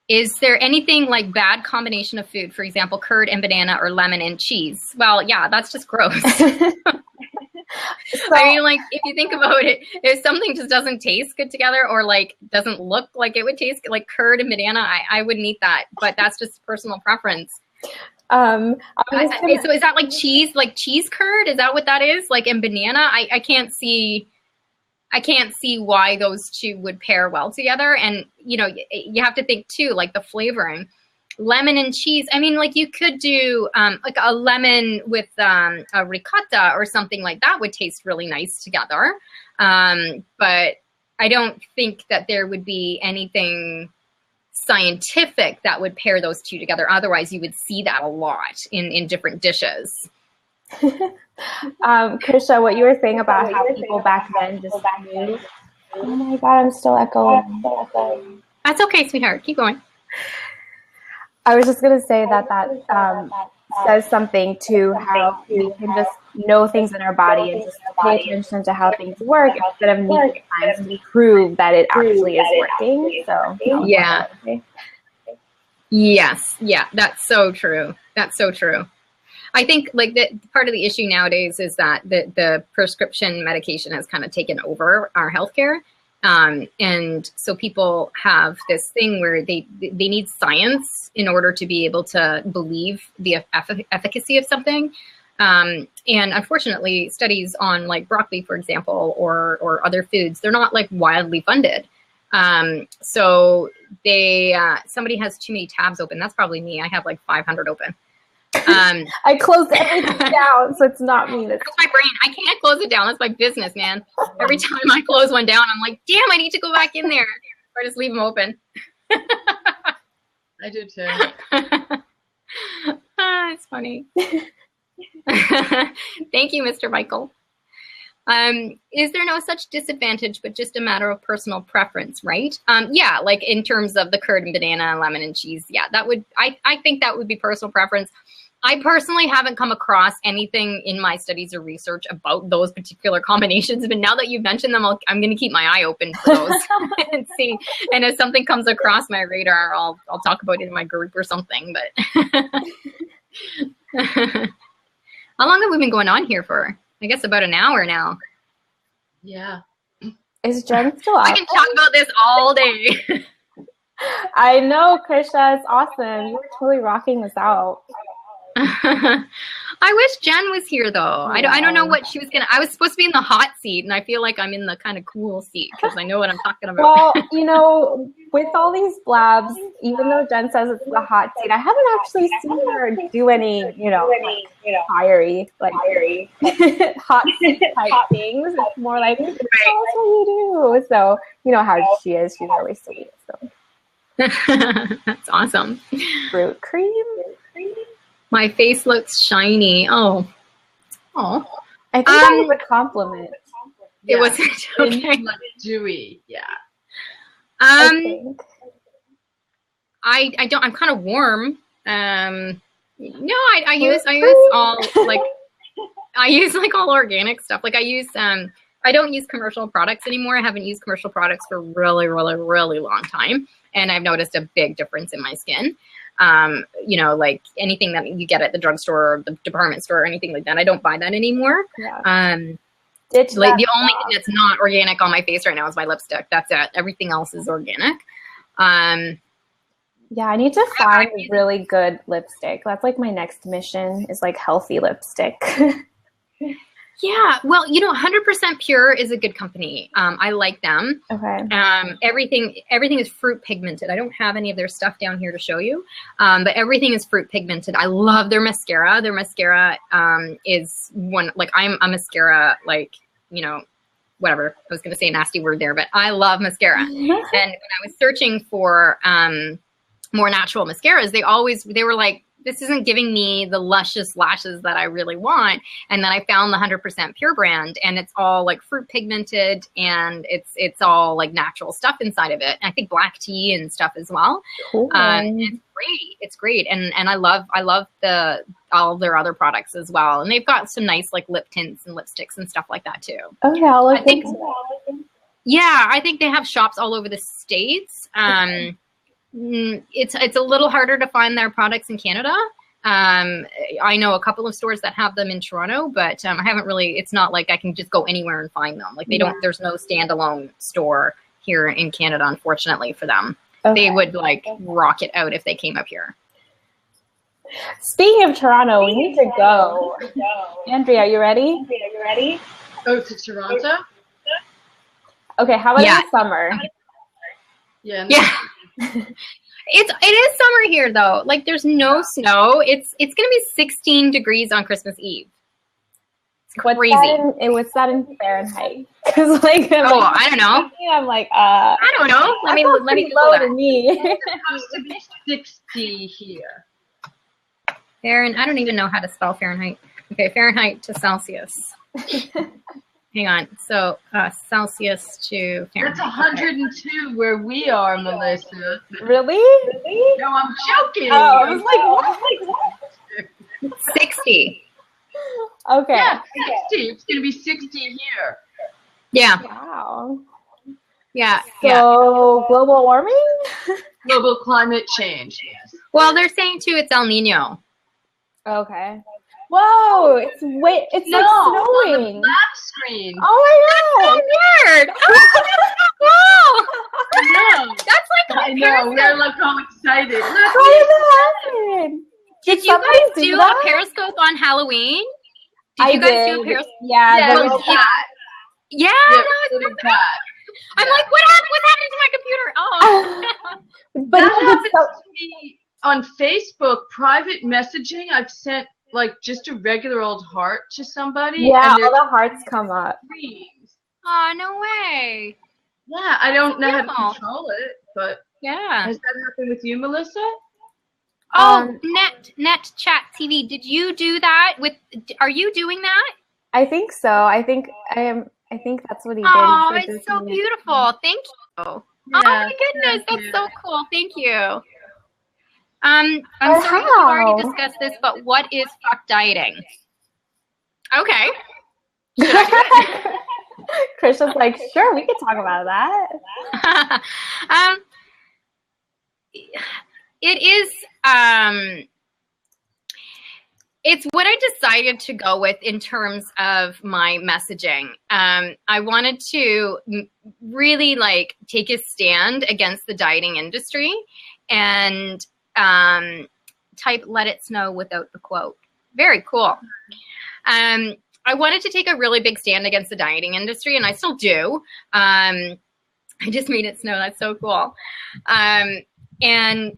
Is there anything like bad combination of food, for example, curd and banana or lemon and cheese? Well, yeah, that's just gross. I mean, like, if you think about it, if something just doesn't taste good together or like doesn't look like it would taste good, like curd and banana, I wouldn't eat that, but that's just personal preference. So is that like cheese curd? Is that what that is? Like in banana? I can't see why those two would pair well together. And, you know, you have to think too, like the flavoring. Lemon and cheese. I mean, like you could do like a lemon with a ricotta or something like that would taste really nice together. But I don't think that there would be anything scientific that would pair those two together. Otherwise, you would see that a lot in different dishes. Krisha, what you were saying about how people back then just knew. Oh my God, I'm still echoing. That's okay, sweetheart. Keep going. I was just going to say that says something to how we can just know things in our body and just pay attention to how things work instead of needing times to prove that it actually is working. So yeah. Yes. Yeah, that's so true. That's so true. I think like that part of the issue nowadays is that the prescription medication has kind of taken over our healthcare. And so people have this thing where they need science in order to be able to believe the efficacy of something. And unfortunately, studies on like broccoli, for example, or other foods, they're not like wildly funded. So somebody has too many tabs open. That's probably me. I have like 500 open. I closed everything down, so it's not me. That's my brain. I can't close it down. That's my business, man. Every time I close one down, I'm like, damn, I need to go back in there. Or just leave them open. I do too. It's funny. Thank you, Mr. Michael. Is there no such disadvantage, but just a matter of personal preference, right? Yeah, like in terms of the curd and banana and lemon and cheese. Yeah, I think that would be personal preference. I personally haven't come across anything in my studies or research about those particular combinations, but now that you've mentioned them, I'm going to keep my eye open for those and see. And if something comes across my radar, I'll talk about it in my group or something. But how long have we been going on here for? I guess about an hour now. Yeah. Is Jen still out? I can talk about this all day. I know, Krisha. It's awesome. You were totally rocking this out. I wish Jen was here, though. Yeah. I don't know what she was going to. I was supposed to be in the hot seat, and I feel like I'm in the kind of cool seat because I know what I'm talking about. Well, you know, with all these blabs, even though Jen says it's the hot seat, I haven't actually seen her do any, fiery, hot seat type things. It's more like, that's what you do. So, you know how she is. She's always sweet. So. That's awesome. Fruit cream. My face looks shiny. Oh. I think that was a compliment. It wasn't okay. Like dewy, yeah. I don't. I'm kind of warm. No, I use all like I use like all organic stuff. Like I use I don't use commercial products anymore. I haven't used commercial products for a really, really, really long time, and I've noticed a big difference in my skin. Like anything that you get at the drugstore or the department store or anything like that, I don't buy that anymore. Yeah. The only thing that's not organic on my face right now is my lipstick. That's it. Everything else is organic. Yeah, I need to find really good lipstick. That's like my next mission is like healthy lipstick. Yeah, well, 100% Pure is a good company. I like them. Okay. Everything is fruit pigmented. I don't have any of their stuff down here to show you, but everything is fruit pigmented. I love their mascara. Their mascara is one, like I'm a mascara, whatever. I was going to say a nasty word there, but I love mascara. And when I was searching for more natural mascaras, they were like, this isn't giving me the luscious lashes that I really want. And then I found the 100% Pure brand, and it's all like fruit pigmented, and it's all like natural stuff inside of it. And I think black tea and stuff as well. Cool. It's great. It's great. And I love all of their other products as well. And they've got some nice like lip tints and lipsticks and stuff like that too. Okay, I'll look into that. Yeah, I think they have shops all over the States. It's a little harder to find their products in Canada. I know a couple of stores that have them in Toronto, but I haven't really, it's not like I can just go anywhere and find them. Like there's no standalone store here in Canada, unfortunately for them. Okay. They would like rock it out if they came up here. Speaking of Toronto, we need to go. Andrea, you ready? Oh, to Toronto? Okay, how about in the summer? Yeah. It is summer here though. Like there's no snow. It's gonna be 16 degrees on Christmas Eve. It's crazy. What's that in Fahrenheit? Because I don't know. I'm like I don't know. Let me low to me. It's supposed to be 60 here. Fahrenheit. I don't even know how to spell Fahrenheit. Okay, Fahrenheit to Celsius. Hang on. So Celsius to Fahrenheit. That's 102 where we are, Melissa. Really? No, I'm joking. Oh, I was like, what? 60. Okay. Yeah, 60. It's going to be 60 here. Yeah. Wow. Yeah. So global warming? Global climate change, yes. Well, they're saying too it's El Nino. Okay. Whoa, it's like snowing. On the black screen. Oh my god. Weird. Oh, that's so cool. I know. That's like I know. We're like all excited. How did that happen? Did you guys do a Periscope on Halloween? Did you guys do a Periscope? Yeah, there was that. Yeah, Yeah, no, that. I'm like, what happened? What's happening to my computer? Oh. But that happens to me on Facebook, private messaging. I've sent like just a regular old heart to somebody. Yeah, and all the hearts come up. Screams. Oh, no way. Yeah, I don't know how to control it, but yeah. Has that happened with you, Melissa? Oh, Net Chat TV. Did you do that with? Are you doing that? I think so. I think that's what he did. Oh, it's so beautiful. Thank you. Yeah, oh my goodness, that's so cool. Thank you. I'm sorry we've already discussed this, but what is fuck dieting? Okay. Krisha's like, sure, we could talk about that. It is. It's what I decided to go with in terms of my messaging. I wanted to really like take a stand against the dieting industry and type "let it snow" without the quote. Very cool. I wanted to take a really big stand against the dieting industry, and I still do. I just made it snow. That's so cool. And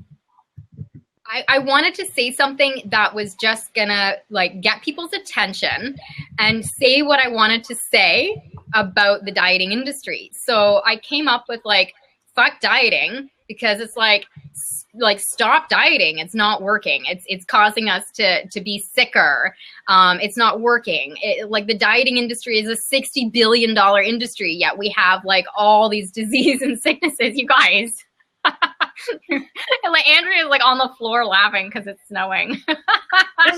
I wanted to say something that was just gonna like get people's attention and say what I wanted to say about the dieting industry. So I came up with like fuck dieting, because it's like stop dieting. It's not working. It's causing us to be sicker. It's not working. Like the dieting industry is a $60 billion industry, yet we have like all these diseases and sicknesses, you guys. And like Andrea is like on the floor laughing because it's snowing.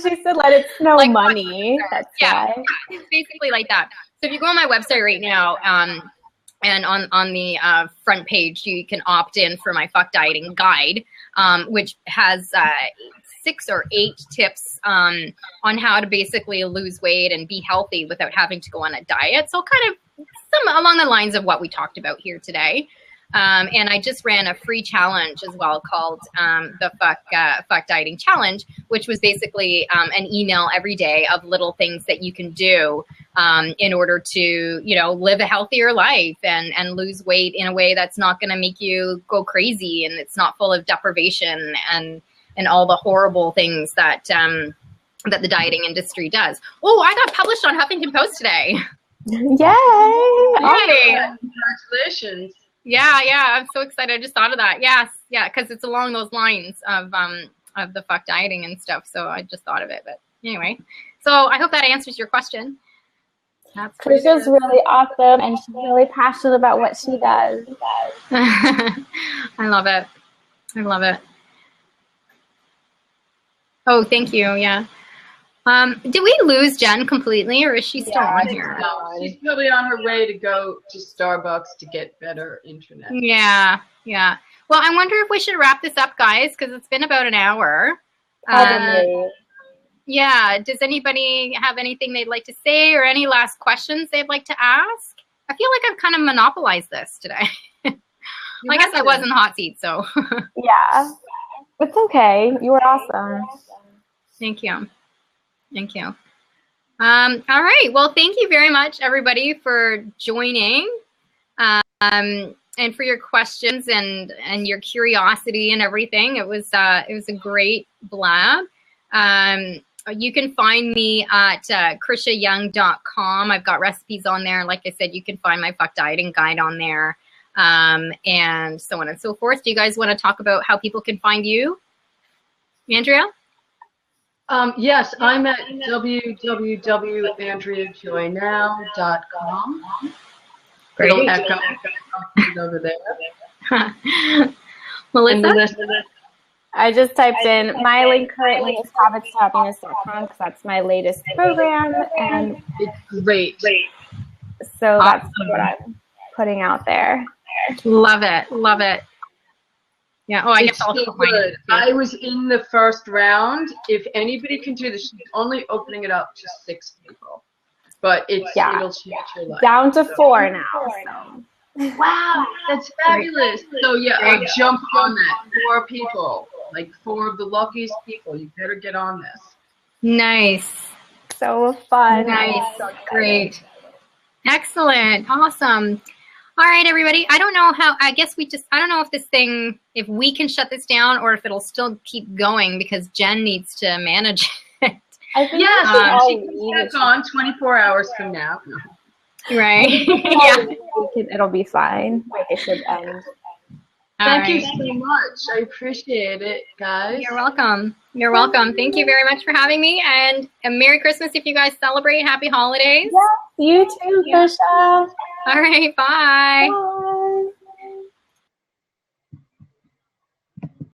She said, "Let it snow like, money." That's why. It's basically like that. So if you go on my website right now, and on the front page, you can opt in for my fuck dieting guide, which has 6 or 8 tips on how to basically lose weight and be healthy without having to go on a diet. So kind of some along the lines of what we talked about here today. And I just ran a free challenge as well called the Fuck Dieting Challenge, which was basically an email every day of little things that you can do in order to, live a healthier life and lose weight in a way that's not going to make you go crazy, and it's not full of deprivation and all the horrible things that that the dieting industry does. Oh, I got published on Huffington Post today. Yay! Hey, congratulations. Yeah, I'm so excited. I just thought of that. Yes, yeah, because it's along those lines of the fuck dieting and stuff. So I just thought of it. But anyway, so I hope that answers your question. Krisha's really awesome, and she's really passionate about what she does. I love it. I love it. Oh, thank you. Yeah. Did we lose Jen completely, or is she still on here? No, she's probably on her way to go to Starbucks to get better internet. Yeah. Well, I wonder if we should wrap this up, guys, because it's been about an hour. Yeah. Does anybody have anything they'd like to say, or any last questions they'd like to ask? I feel like I've kind of monopolized this today. I guess I was in the hot seat, so. Yeah. It's okay. You were awesome. Thank you. Thank you. All right. Well, thank you very much, everybody, for joining and for your questions and your curiosity and everything. It was a great blab. You can find me at KrishaYoung.com. I've got recipes on there. Like I said, you can find my fuck dieting guide on there, and so on and so forth. Do you guys want to talk about how people can find you, Andrea? Yes, I'm at www.andreajoynow.com. Great. It'll echo over there. Melissa? I just typed in my link currently is habitshappiness.com because that's my latest program, and it's great. So that's what I'm putting out there. Love it. Love it. Yeah. Oh, I guess I'll so good. I was in the first round. If anybody can do this, she's only opening it up to 6 people. But it'll change your life. Down to 4 now. So. Wow, that's fabulous. So yeah, I'll jump on that. 4 people. Like 4 of the luckiest people. You better get on this. Nice. So fun. Nice. So great. Excellent. Awesome. All right, everybody. I don't know how, I don't know if this thing, if we can shut this down or if it'll still keep going because Jen needs to manage it. I think she can get on 24 hours from now. Right. Yeah. It'll be fine. Like it should end. Thank you so much. I appreciate it, guys. You're welcome. You're welcome. Thank you very much for having me. And a Merry Christmas if you guys celebrate. Happy holidays. Yes, you too, Krisha. All right. Bye.